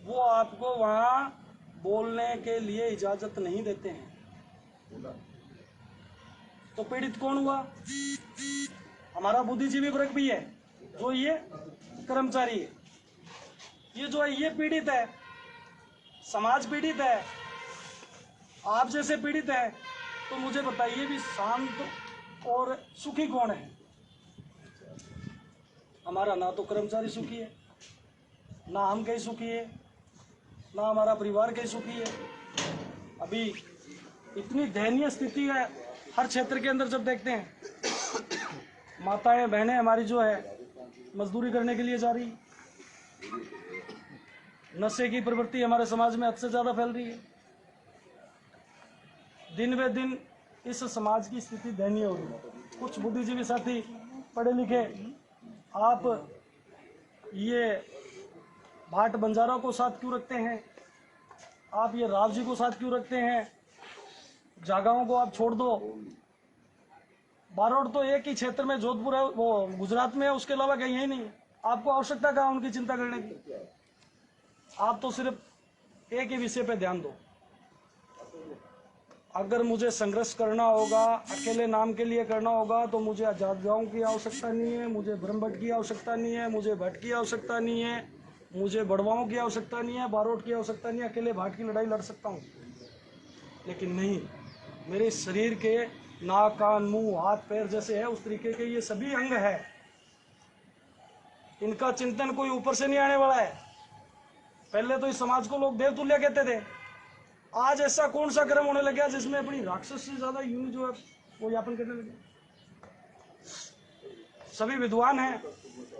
J: वो आपको वहाँ बोलने के लिए इजाजत नहीं देते हैं। तो पीड़ित कौन हुआ? हमारा बुद्धिजीवी वर्ग भी है, जो ये कर्मचारी है, ये जो है ये पीड़ित है, समाज पीड़ित है, आप जैसे पीड़ित है। तो मुझे बताइए भी शांत और सुखी कौन है? हमारा ना तो कर्मचारी सुखी है, ना हम कहीं सुखी है, ना हमारा परिवार कहीं सुखी है। अभी इतनी दयनीय स्थिति है हर क्षेत्र के अंदर। जब देखते हैं माताएं बहनें हमारी जो है मजदूरी करने के लिए जा रही, नशे की प्रवृत्ति हमारे समाज में हद से ज़्यादा फैल रही है। दिन ब दिन इस समाज की स्थिति दयनीय हो रही है। कुछ बुद्धिजीवी साथी पढ़े लिखे, आप ये भाट बंजारा को साथ क्यों रखते हैं? आप ये राव जी को साथ क्यों रखते हैं? जागाओं को आप छोड़ दो। बारोट तो एक ही क्षेत्र में, जोधपुर है, वो गुजरात में है, उसके अलावा कहीं है ही नहीं। आपको आवश्यकता कहाँ उनकी चिंता करने की? आप तो सिर्फ एक ही विषय पे ध्यान दो। अगर मुझे संघर्ष करना होगा, अकेले नाम के लिए करना होगा, तो मुझे जागाओं की आवश्यकता नहीं है, मुझे ब्रह्मभट्ट की आवश्यकता नहीं है, मुझे भट्ट की आवश्यकता नहीं है, मुझे बड़वाओं की आवश्यकता नहीं है, बारोट की आवश्यकता नहीं है। अकेले भाट की लड़ाई लड़ सकता हूँ, लेकिन नहीं, मेरे शरीर के नाक कान मुंह हाथ पैर जैसे है उस तरीके के ये सभी अंग है। इनका चिंतन कोई ऊपर से नहीं आने वाला है। पहले तो इस समाज को लोग देवतुल्य कहते थे, आज ऐसा कौन सा कर्म होने लगा जिसमें अपनी राक्षस से ज्यादा यूं जो है वो यापन करने लगे। सभी विद्वान हैं,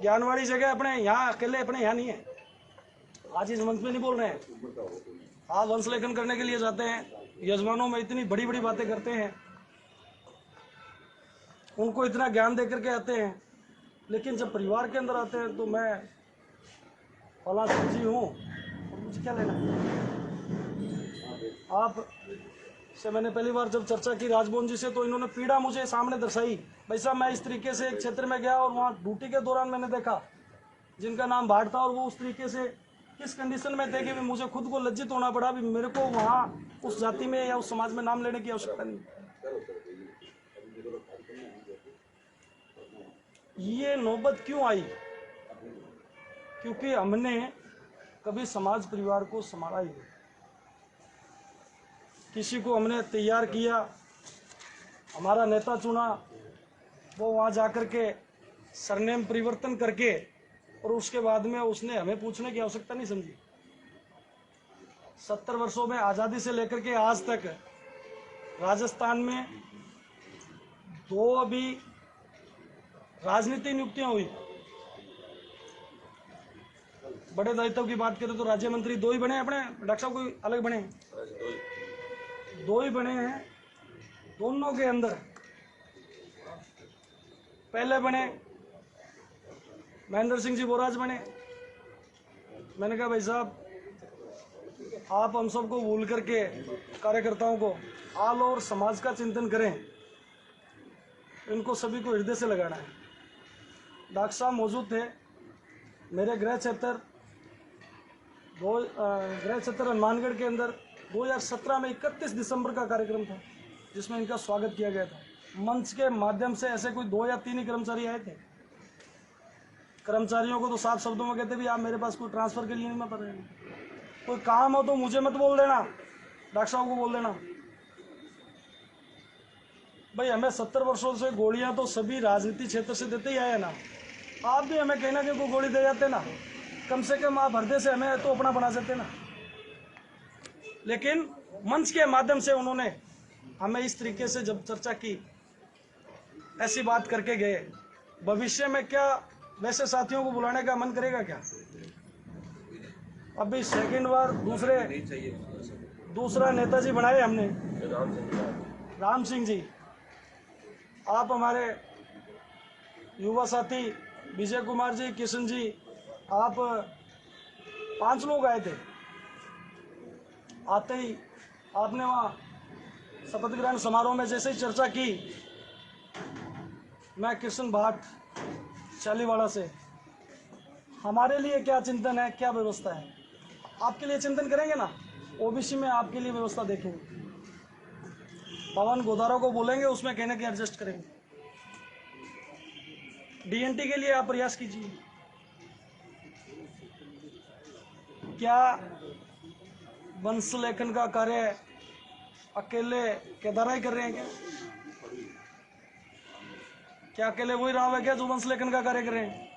J: ज्ञानवाड़ी जगह अपने यहाँ, अकेले अपने यहाँ नहीं है। आज इस मंच में नहीं बोल रहे हैं, आप वंश लेखन करने के लिए जाते हैं, यजमानों में इतनी बड़ी बड़ी बातें करते हैं, उनको इतना ज्ञान दे करके आते हैं, लेकिन जब परिवार के अंदर आते हैं तो मैं फला सब्जी हूँ और मुझे क्या लेना। आप से मैंने पहली बार जब चर्चा की राजभवन जी से, तो इन्होंने पीड़ा मुझे सामने दर्शाई। भाई साहब, मैं इस तरीके से एक क्षेत्र में गया और वहाँ ड्यूटी के दौरान मैंने देखा जिनका नाम भाट था, और वो उस तरीके से किस कंडीशन में थे कि मुझे खुद को लज्जित होना पड़ा। भी मेरे को वहाँ उस जाति में या उस समाज में नाम लेने की आवश्यकता नहीं। ये नौबत क्यों आई? क्योंकि हमने कभी समाज परिवार को संभाला ही नहीं। किसी को हमने तैयार किया, हमारा नेता चुना, वो वहाँ जाकर के सरनेम परिवर्तन करके, और उसके बाद में उसने हमें पूछने की आवश्यकता नहीं समझी। 70 वर्षों में आज़ादी से लेकर के आज तक राजस्थान में 2 अभी राजनीतिक नियुक्तियां हुई। बड़े दायित्व की बात करें तो राज्य मंत्री 2 ही बने अपने, डॉक्टर साहब कोई अलग बने? 2 ही बने हैं। दोनों के अंदर पहले बने महेंद्र सिंह जी बोराज बने। मैंने कहा भाई साहब, आप हम सबको भूल करके कार्यकर्ताओं को आल और समाज का चिंतन करें, इनको सभी को हृदय से लगाना है। डॉक्टर साहब मौजूद थे। मेरे गृह क्षेत्र हनुमानगढ़ के अंदर 2017 में 31 दिसंबर का कार्यक्रम था, जिसमें इनका स्वागत किया गया था। मंच के माध्यम से ऐसे कोई 2 या 3 ही कर्मचारी आए थे। कर्मचारियों को तो साफ शब्दों में कहते भी आप मेरे पास कोई ट्रांसफर के लिए नहीं मत रहे, कोई काम हो तो मुझे मत बोल देना, डॉक्टर साहब को बोल देना। भाई हमें 70 वर्षों से गोलियां तो सभी राजनीतिक क्षेत्र से देते ही आए ना। आप भी हमें कहना कि कोई गोली दे जाते ना, कम से कम आप हृदय से हमें तो अपना बना सकते ना। लेकिन मंच के माध्यम से उन्होंने हमें इस तरीके से जब चर्चा की, ऐसी बात करके गए। भविष्य में क्या वैसे साथियों को बुलाने का मन करेगा क्या? अभी सेकंड बार दूसरा नेताजी बनाए हमने, राम सिंह जी। आप हमारे युवा साथी विजय कुमार जी, किशन जी, आप 5 लोग आए थे। आते ही आपने वहाँ शपथ ग्रहण समारोह में जैसे ही चर्चा की, मैं कृष्ण भाट चालीवाड़ा से, हमारे लिए क्या चिंतन है, क्या व्यवस्था है, आपके लिए चिंतन करेंगे ना, ओबीसी में आपके लिए व्यवस्था देखेंगे। पवन गोदारा को बोलेंगे, उसमें कहने के एडजस्ट करेंगे। डीएनटी के लिए आप प्रयास कीजिए। क्या वंश लेखन का कार्य अकेले केदारा ही कर रहे हैं क्या अकेले वही राव है क्या जो वंश लेखन का कार्य कर रहे हैं?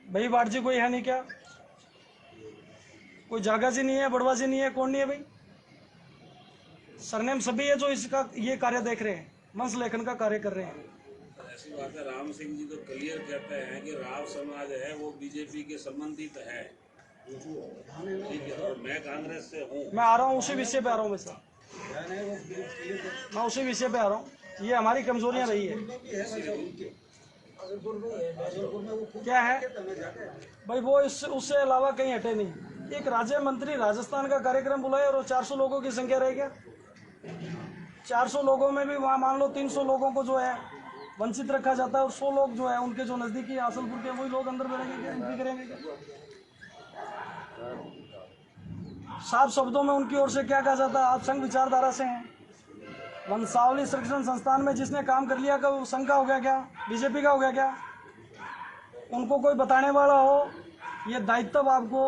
J: भाई बाटजी कोई है नहीं क्या? कोई जागा जी नहीं है, बड़वा जी नहीं है, कौन नहीं है भाई? सरनेम सभी है जो इसका ये कार्य देख रहे हैं, वंश लेखन का कार्य कर रहे हैं।
F: ऐसी बात है, राम सिंह जी तो क्लियर कहते हैं कि राव समाज है वो बीजेपी के संबंधित है, ठीक है, और मैं कांग्रेस से हूँ।
J: मैं आ रहा हूँ, उसी विषय पे आ रहा हूँ वैसे, मैं उसी विषय पे आ रहा हूँ। ये हमारी कमजोरियां रही है। क्या है भाई, वो उससे अलावा कहीं हटे नहीं। एक राज्य मंत्री राजस्थान का कार्यक्रम बुलाए और 400 लोगों की संख्या रह गया। 400 लोगों में भी वहाँ मान लो 300 लोगों को जो है वंचित रखा जाता है, और 100 लोग जो है उनके जो नजदीकी आसलपुर के वही लोग अंदर बढ़ेंगे क्या, एंट्री करेंगे क्या? साफ शब्दों में उनकी ओर से क्या कहा जाता है? आप संघ विचारधारा से हैं। वंशावली संरक्षण संस्थान में जिसने काम कर लिया का वो संघ का हो गया क्या, बीजेपी का हो गया क्या? उनको कोई बताने वाला हो, ये दायित्व आपको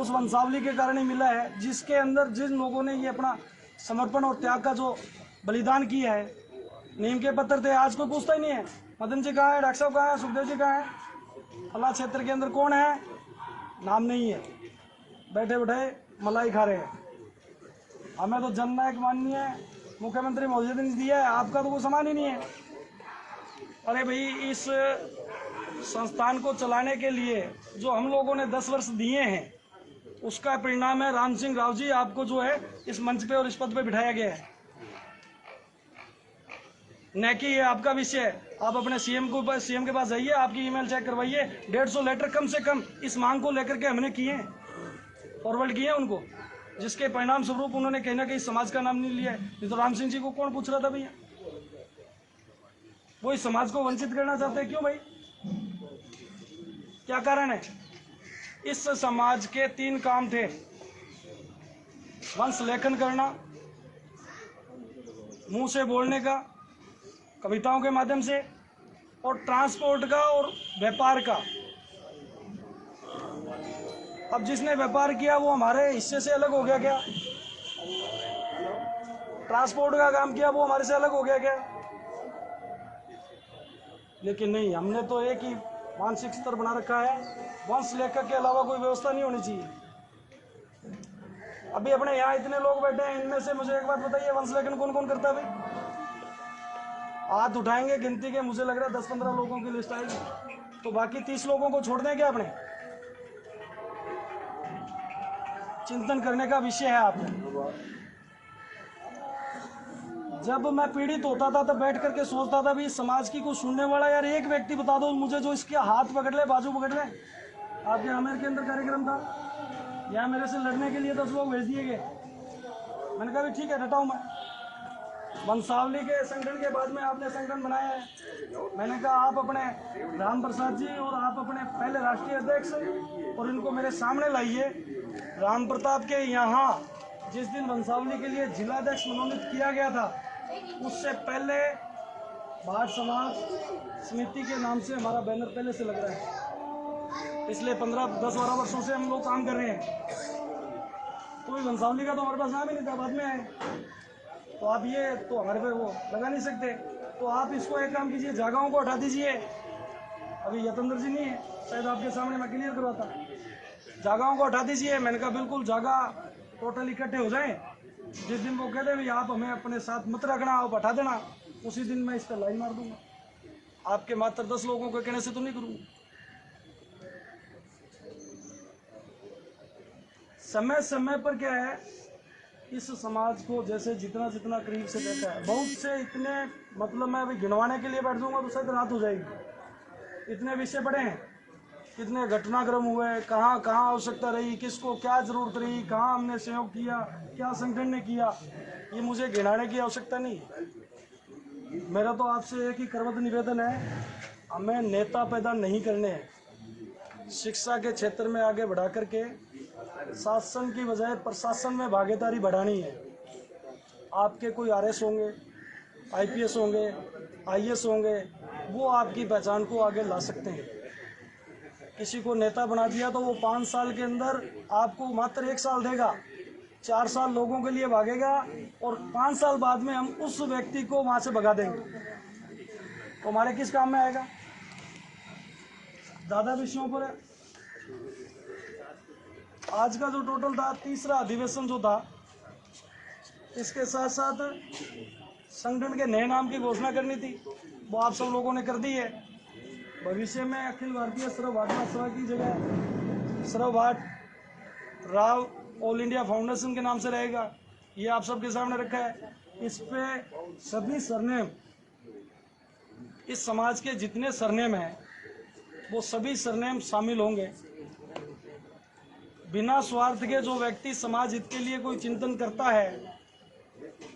J: उस वंशावली के कारण ही मिला है, जिसके अंदर जिन लोगों ने ये अपना समर्पण और त्याग का जो बलिदान किया है। नीम के पत्थर थे, आज कोई पूछता ही नहीं है। मदन जी कहाँ है, डॉक्टर साहब कहाँ है, सुखदेव जी कहाँ है? अल्लाह क्षेत्र के अंदर कौन है, नाम नहीं है, बैठे बैठे मलाई खा रहे हैं। हमें तो जननायक माननीय मुख्यमंत्री महोदय ने दिया है, आपका तो कोई समान ही नहीं है। अरे भाई, इस संस्थान को चलाने के लिए जो हम लोगों ने 10 वर्ष दिए हैं, उसका परिणाम है राम सिंह राव जी, आपको जो है इस मंच पे और इस पद पे बिठाया गया है। न कि ये आपका विषय है। आप अपने सीएम के पास जाइए, आपकी ईमेल चेक करवाइए, 150 लेटर कम से कम इस मांग को लेकर के हमने किए हैं, फॉरवर्ड किए हैं उनको, जिसके परिणाम स्वरूप उन्होंने कहीं ना कहीं समाज का नाम नहीं लिया है। नहीं तो राम सिंह जी को कौन पूछ रहा था भैया? वो इस समाज को वंचित करना चाहते हैं, क्यों भाई? क्या कारण है? इस समाज के 3 काम थे: वंश लेखन करना, मुंह से बोलने का कविताओं के माध्यम से, और ट्रांसपोर्ट का और व्यापार का। अब जिसने व्यापार किया वो हमारे हिस्से से अलग हो गया क्या? ट्रांसपोर्ट का काम किया वो हमारे से अलग हो गया क्या? लेकिन नहीं, हमने तो एक ही मानसिक स्तर बना रखा है, वंश लेखक के अलावा कोई व्यवस्था नहीं होनी चाहिए। अभी अपने यहाँ इतने लोग बैठे हैं, इनमें से मुझे एक बात बताइए, वंश लेखन कौन कौन करता है भाई? हाथ उठाएंगे गिनती के, मुझे लग रहा है 10-15 लोगों की लिस्ट आएगी, तो बाकी 30 लोगों को छोड़ दें क्या? अपने चिंतन करने का विषय है। आपने जब मैं पीड़ित होता था तब बैठ करके सोचता था भी समाज की कुछ सुनने वाला यार एक व्यक्ति बता दो मुझे जो इसके हाथ पकड़ ले, बाजू पकड़ ले। आपके आमेर के अंदर कार्यक्रम था, यहाँ मेरे से लड़ने के लिए 10 लोग भेज दिए गए। मैंने कहा भी ठीक है, डटा हूँ मैं। वंशावली के संगठन के बाद में आपने संगठन बनाया है। मैंने कहा आप अपने राम प्रसाद जी और आप अपने पहले राष्ट्रीय अध्यक्ष और इनको मेरे सामने लाइए। राम प्रताप के यहाँ जिस दिन वंशावली के लिए जिलाध्यक्ष मनोनीत किया गया था, उससे पहले भाट समाज समिति के नाम से हमारा बैनर पहले से लग रहा है। पिछले 10-12 वर्षों से हम लोग काम कर रहे हैं। कोई वंशावली का तो हमारे पास नाम ही नहीं था, बाद में आए। तो आप ये तो हमारे पे वो लगा नहीं सकते, तो आप इसको एक काम कीजिए, जगहों को हटा दीजिए। अभी यतेंद्र जी नहीं है, शायद आपके सामने मैं क्लियर करवाता। जगहों को हटा दीजिए। मैंने कहा बिल्कुल जगह टोटल इकट्ठे हो जाएं। जिस दिन वो कहते भाई आप हमें अपने साथ मत रखना, आप हटा देना, उसी दिन मैं इस पर लाइन मार दूंगा। आपके मात्र 10 लोगों के कहने से तो नहीं करूँगा। समय समय पर क्या है, इस समाज को जैसे जितना जितना करीब से देखा है, बहुत से इतने मतलब मैं अभी गिनवाने के लिए बैठ जाऊंगा तो शायद रात हो जाएगी। इतने विषय पड़े हैं, कितने घटनाक्रम हुए, कहाँ कहाँ आवश्यकता रही, किसको क्या जरूरत रही, कहाँ हमने सहयोग किया, क्या संगठन ने किया, ये मुझे गिनाने की आवश्यकता नहीं। मेरा तो आपसे एक ही करवत निवेदन है, हमें नेता पैदा नहीं करने हैं। शिक्षा के क्षेत्र में आगे बढ़ा करके शासन की बजाय प्रशासन में भागीदारी बढ़ानी है। आपके कोई आरएस होंगे, आईपीएस होंगे, आईएएस होंगे, वो आपकी पहचान को आगे ला सकते हैं। किसी को नेता बना दिया तो वो 5 साल के अंदर आपको मात्र 1 साल देगा, 4 साल लोगों के लिए भागेगा और 5 साल बाद में हम उस व्यक्ति को वहाँ से भगा देंगे। तो हमारे किस काम में आएगा? ज़्यादा विषयों पर है। आज का जो टोटल था, तीसरा अधिवेशन जो था, इसके साथ साथ संगठन के नए नाम की घोषणा करनी थी, वो आप सब लोगों ने कर दी है। भविष्य में अखिल भारतीय सर्व भाट महासभा की जगह सर्व भाट राव ऑल इंडिया फाउंडेशन के नाम से रहेगा। ये आप सबके सामने रखा है। इस पे सभी सरनेम, इस समाज के जितने सरनेम हैं वो सभी सरनेम शामिल होंगे। बिना स्वार्थ के जो व्यक्ति समाज हित के लिए कोई चिंतन करता है,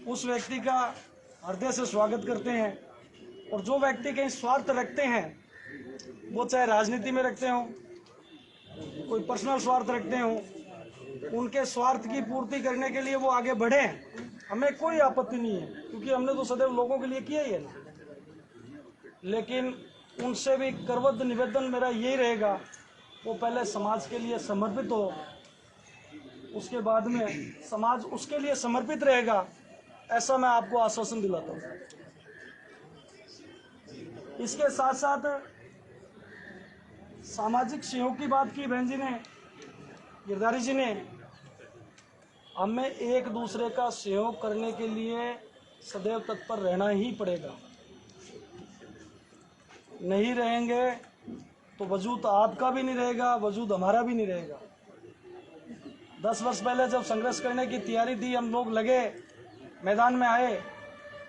J: उस व्यक्ति का हृदय से स्वागत करते हैं। और जो व्यक्ति कहीं स्वार्थ रखते हैं, वो चाहे राजनीति में रखते हों, कोई पर्सनल स्वार्थ रखते हों, उनके स्वार्थ की पूर्ति करने के लिए वो आगे बढ़ें, हमें कोई आपत्ति नहीं है, क्योंकि हमने तो सदैव लोगों के लिए किया ही है ना। लेकिन उनसे भी करबद्ध निवेदन मेरा यही रहेगा, वो पहले समाज के लिए समर्पित हो, उसके बाद में समाज उसके लिए समर्पित रहेगा, ऐसा मैं आपको आश्वासन दिलाता हूँ। इसके साथ साथ सामाजिक सहयोग की बात की बहन जी ने, गिरधारी जी ने। हमें एक दूसरे का सहयोग करने के लिए सदैव तत्पर रहना ही पड़ेगा। नहीं रहेंगे तो वजूद आपका भी नहीं रहेगा, वजूद हमारा भी नहीं रहेगा। 10 वर्ष पहले जब संघर्ष करने की तैयारी थी, हम लोग लगे, मैदान में आए,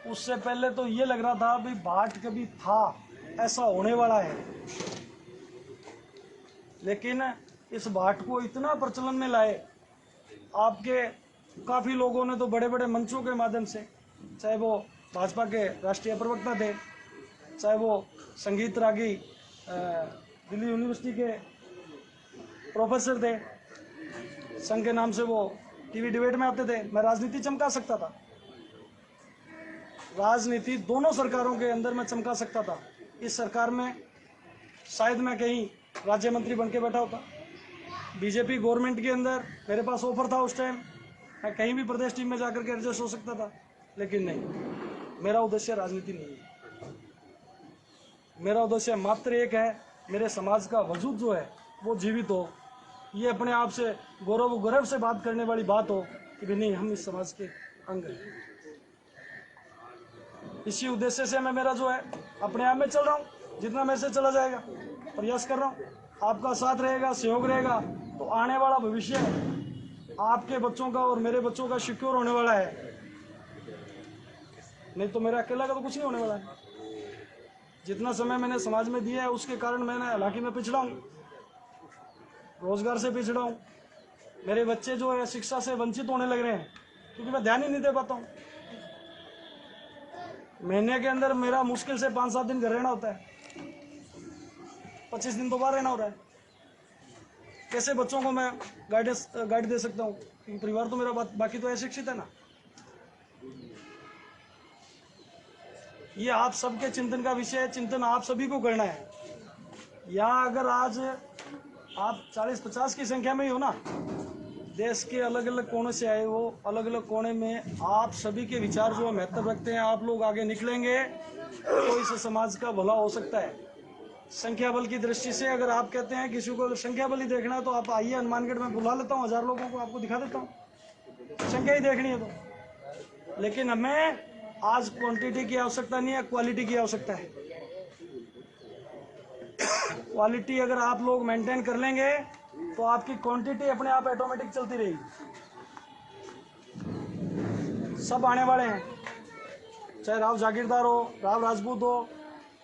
J: उससे पहले तो ये लग रहा था भाई भाट कभी था, ऐसा होने वाला है। लेकिन इस भाट को इतना प्रचलन में लाए आपके काफ़ी लोगों ने, तो बड़े बड़े मंचों के माध्यम से, चाहे वो भाजपा के राष्ट्रीय प्रवक्ता थे, चाहे वो संगीत रागी दिल्ली यूनिवर्सिटी के प्रोफेसर थे, संघ के नाम से वो टीवी डिबेट में आते थे। मैं राजनीति चमका सकता था, राजनीति दोनों सरकारों के अंदर मैं चमका सकता था। इस सरकार में शायद मैं कहीं राज्य मंत्री बन के बैठा होता, बीजेपी गवर्नमेंट के अंदर मेरे पास ऑफर था उस टाइम, मैं कहीं भी प्रदेश टीम में जाकर के एडजस्ट हो सकता था। लेकिन नहीं, मेरा उद्देश्य राजनीति नहीं है। मेरा उद्देश्य मात्र एक है, मेरे समाज का वजूद जो है वो जीवित हो। ये अपने आप से गौरव से बात करने वाली बात हो कि भी नहीं, हम इस समाज के अंग हैं। इसी उद्देश्य से मैं मेरा जो है अपने आप में चल रहा हूँ, जितना मेरे से चला जाएगा प्रयास कर रहा हूँ। आपका साथ रहेगा, सहयोग रहेगा, तो आने वाला भविष्य आपके बच्चों का और मेरे बच्चों का सिक्योर होने वाला है। नहीं तो मेरा अकेला का तो कुछ नहीं होने वाला है। जितना समय मैंने समाज में दिया है उसके कारण मैंने, हालांकि मैं पिछड़ा हूँ, रोजगार से पिछड़ा हूँ, मेरे बच्चे जो है शिक्षा से वंचित होने लग रहे हैं, क्योंकि मैं ध्यान ही नहीं दे पाता हूँ। महीने के अंदर मेरा मुश्किल से 5-7 दिन घर रहना होता है, 25 दिन तो बाहर रहना हो रहा है। कैसे बच्चों को मैं गाइड दे सकता हूँ, क्योंकि परिवार तो मेरा बाकी तो अशिक्षित है ना। ये आप सबके चिंतन का विषय है, चिंतन आप सभी को करना है। यहाँ अगर आज आप 40-50 की संख्या में ही हो ना, देश के अलग अलग कोने से आए हो, अलग अलग कोने में आप सभी के विचार जो महत्व रखते हैं, आप लोग आगे निकलेंगे तो इस समाज का भला हो सकता है। संख्या बल की दृष्टि से अगर आप कहते हैं किसी को संख्या बल ही देखना है, तो आप आइए हनुमानगढ़ में बुला लेता हूँ, 1000 लोगों को आपको दिखा देता हूँ, संख्या ही देखनी है तो। लेकिन हमें आज क्वांटिटी की आवश्यकता नहीं है, क्वालिटी की आवश्यकता है। क्वालिटी अगर आप लोग मेंटेन कर लेंगे तो आपकी क्वांटिटी अपने आप ऑटोमेटिक चलती रहेगी। सब आने वाले हैं, चाहे राव जागीरदार हो, राव राजपूत हो,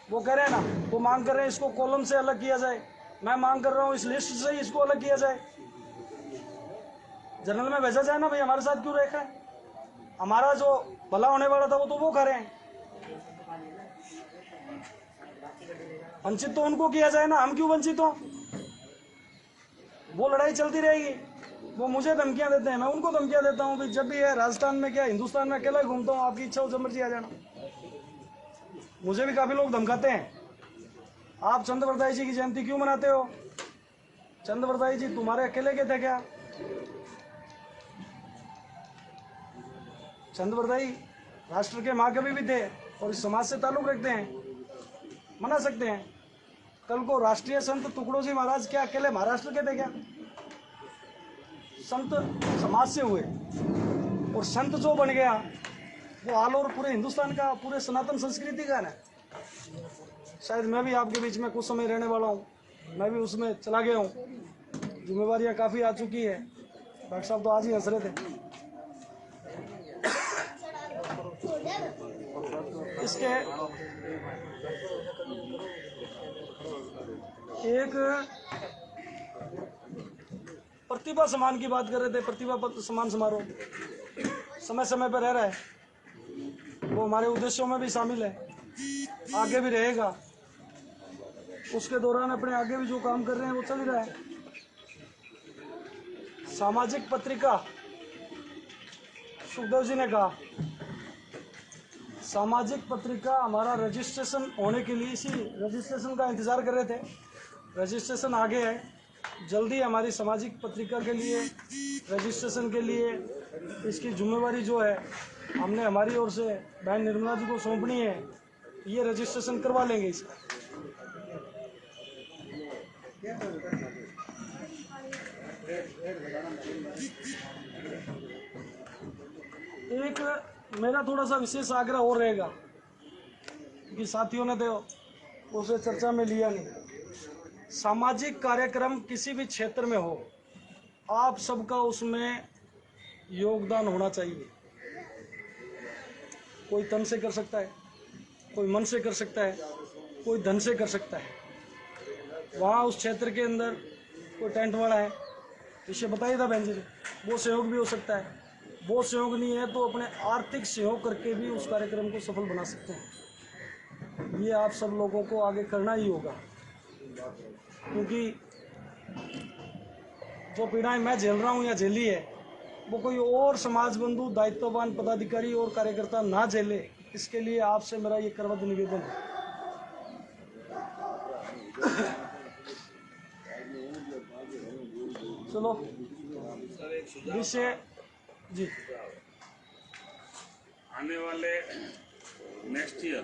J: वो कह रहे हैं ना, वो मांग कर रहे हैं इसको कॉलम से अलग किया जाए। मैं मांग कर रहा हूँ इस लिस्ट से इसको अलग किया जाए, जनरल में भेजा जाए ना। भाई हमारे साथ क्यों रखा है? हमारा जो भला होने वाला था वो तो वो खा रहे हैं। वंचित तो उनको किया जाए ना, हम क्यों वंचित हो? वो लड़ाई चलती रहेगी। वो मुझे धमकियां देते हैं, मैं उनको धमकियां देता हूँ भी जब भी है राजस्थान में क्या हिंदुस्तान में अकेला ही घूमता हूँ, आपकी इच्छा हो जब मर्जी आ जाना। मुझे भी काफी लोग धमकाते हैं, आप चंद्रवरदाई जी की जयंती क्यों मनाते हो? चंद्रवरदाई जी तुम्हारे अकेले के थे क्या? चंद्रवरदाई राष्ट्र के महाकवि भी थे और इस समाज से ताल्लुक रखते हैं, मना सकते हैं। कल को राष्ट्रीय संत तुकडोजी महाराज क्या अकेले महाराष्ट्र के थे क्या? संत समाज से हुए और संत जो बन गया वो ऑल ओवर पूरे हिंदुस्तान का, पूरे सनातन संस्कृति का है। शायद मैं भी आपके बीच में कुछ समय रहने वाला हूँ, मैं भी उसमें चला गया हूँ, जिम्मेवारियाँ काफ़ी आ चुकी है। डॉक्टर साहब तो आज ही हंस रहे थे। इसके एक प्रतिभा सम्मान की बात कर रहे थे, प्रतिभा सम्मान समारोह समय समय पर रह रहा है, वो हमारे उद्देश्यों में भी शामिल है, आगे भी रहेगा। उसके दौरान अपने आगे भी जो काम कर रहे हैं वो चल रहा है। सामाजिक पत्रिका, सुखदेव जी ने कहा सामाजिक पत्रिका हमारा रजिस्ट्रेशन होने के लिए, इसी रजिस्ट्रेशन का इंतज़ार कर रहे थे। रजिस्ट्रेशन आगे है, जल्दी हमारी सामाजिक पत्रिका के लिए रजिस्ट्रेशन के लिए इसकी जिम्मेवारी जो है हमने हमारी ओर से बहन निर्मला जी को सौंपनी है, ये रजिस्ट्रेशन करवा लेंगे इसका। एक मेरा थोड़ा सा विशेष आग्रह और रहेगा कि साथियों ने तो उसे चर्चा में लिया नहीं। सामाजिक कार्यक्रम किसी भी क्षेत्र में हो, आप सबका उसमें योगदान होना चाहिए। कोई तन से कर सकता है, कोई मन से कर सकता है, कोई धन से कर सकता है। वहाँ उस क्षेत्र के अंदर कोई टेंट वाला है, इसे बताइए था बहन जी ने, वो सहयोग भी हो सकता है। वो सहयोग नहीं है तो अपने आर्थिक सहयोग करके भी उस कार्यक्रम को सफल बना सकते हैं। ये आप सब लोगों को आगे करना ही होगा, क्योंकि जो पीड़ाएं मैं झेल रहा हूँ या झेली है वो कोई और समाज बंधु, दायित्ववान पदाधिकारी और कार्यकर्ता ना झेले, इसके लिए आपसे मेरा ये करवत निवेदन है। चलो विषय जी,
F: आने वाले नेक्स्ट ईयर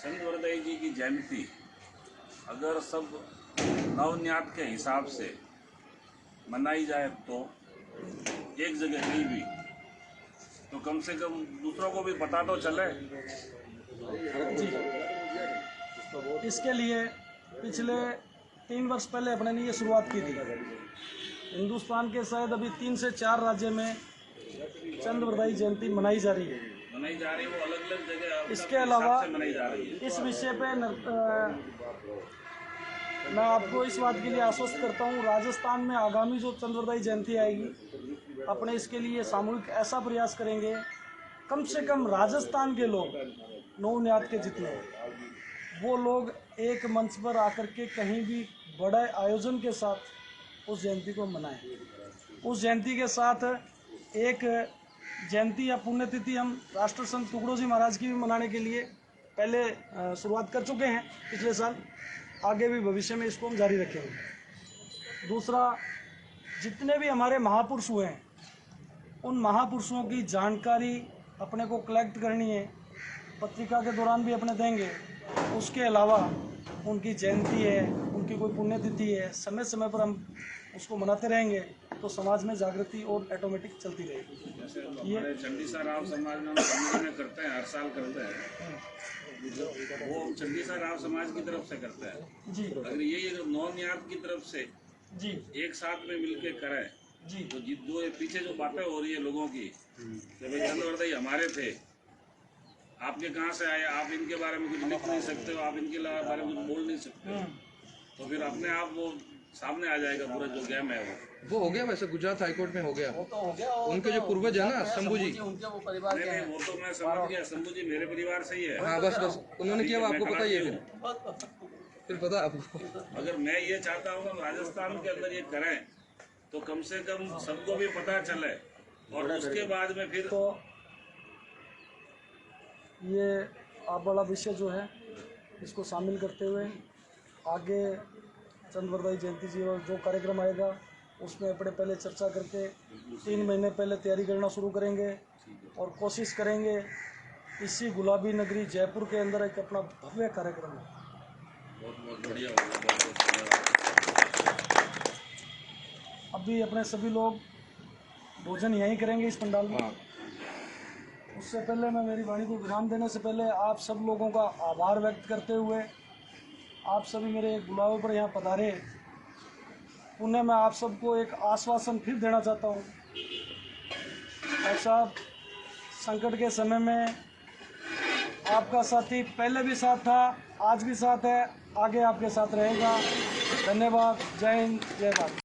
F: चंद्रवरदाई जी की जयंती अगर सब नवनियात के हिसाब से मनाई जाए तो एक जगह कहीं भी, तो कम से कम दूसरों को भी पता तो चले।
J: जी, इसके लिए पिछले 3 वर्ष पहले अपने ने ये शुरुआत की थी। हिंदुस्तान के शायद अभी 3 से 4 राज्य में चंद्रवरदाई जयंती मनाई जा रही है,
F: वो अलग अलग जगह।
J: इसके अलावा
F: मनाई जा रही है।
J: इस विषय पे मैं आपको इस बात के लिए आश्वस्त करता हूँ, राजस्थान में आगामी जो चंद्रवरदाई जयंती आएगी, अपने इसके लिए सामूहिक ऐसा प्रयास करेंगे, कम से कम राजस्थान के लोग, नौनियात के जितने, वो लोग एक मंच पर आकर के कहीं भी बड़े आयोजन के साथ उस जयंती को मनाएं। उस जयंती के साथ एक जयंती या पुण्यतिथि हम राष्ट्र संत तुकडोजी महाराज की भी मनाने के लिए पहले शुरुआत कर चुके हैं पिछले साल, आगे भी भविष्य में इसको हम जारी रखेंगे। दूसरा, जितने भी हमारे महापुरुष हुए हैं उन महापुरुषों की जानकारी अपने को कलेक्ट करनी है, पत्रिका के दौरान भी अपने देंगे। उसके अलावा उनकी जयंती है, उनकी कोई पुण्यतिथि है, समय समय पर हम उसको मनाते रहेंगे तो समाज में जागृति और ऑटोमेटिक चलती रहेगी।
F: ये चंडीसा राव समाज में करते हैं, हर साल करते हैं, वो चंडीसा राव समाज की तरफ से करता है
J: जी।
F: अगर ये नौनियात की तरफ से
J: जी
F: एक साथ में मिलके करें
J: जी,
F: तो जो पीछे जो बातें हो रही है लोगों की कि भाई चंद्रवरदाई हमारे थे, आपके कहाँ से आए, आप इनके बारे में कुछ लिख नहीं सकते हो, आप इनके बारे में कुछ बोल नहीं सकते, तो फिर अपने आप वो सामने आ जाएगा पूरा जो गेम है वो
K: हो गया। वैसे गुजरात हाईकोर्ट में हो गया, उनके जो पूर्वज है ना शंभू जी,
D: उनके वो परिवार के हैं।
F: वो तो मैं समझ गया, शंभू जी मेरे परिवार से ही है।
K: हाँ बस उन्होंने किया, आपको पता ही है, फिर पता आपको।
F: अगर मैं ये चाहता हूँ कि हम राजस्थान के अंदर ये करें तो कम से कम सबको भी पता चले और उसके बाद में फिर
J: तो ये आप वाला विषय जो है इसको शामिल करते हुए आगे चंद्रवरदाई जयंती जी और जो कार्यक्रम आएगा उसमें अपने पहले चर्चा करके 3 महीने पहले तैयारी करना शुरू करेंगे और कोशिश करेंगे इसी गुलाबी नगरी जयपुर के अंदर एक अपना भव्य कार्यक्रम है।
F: बहुत बहुत बढ़िया होगा, बहुत बहुत धन्यवाद।
J: अभी अपने सभी लोग भोजन यहीं करेंगे इस पंडाल में। उससे पहले मैं मेरी वाणी को विराम देने से पहले आप सब लोगों का आभार व्यक्त करते हुए आप सभी मेरे बुलावे पर यहाँ पधारे, पुनः मैं आप सबको एक आश्वासन फिर देना चाहता हूँ। भाई साहब, संकट के समय में आपका साथी पहले भी साथ था, आज भी साथ है, आगे आपके साथ रहेगा। धन्यवाद। जय हिंद, जय भारत।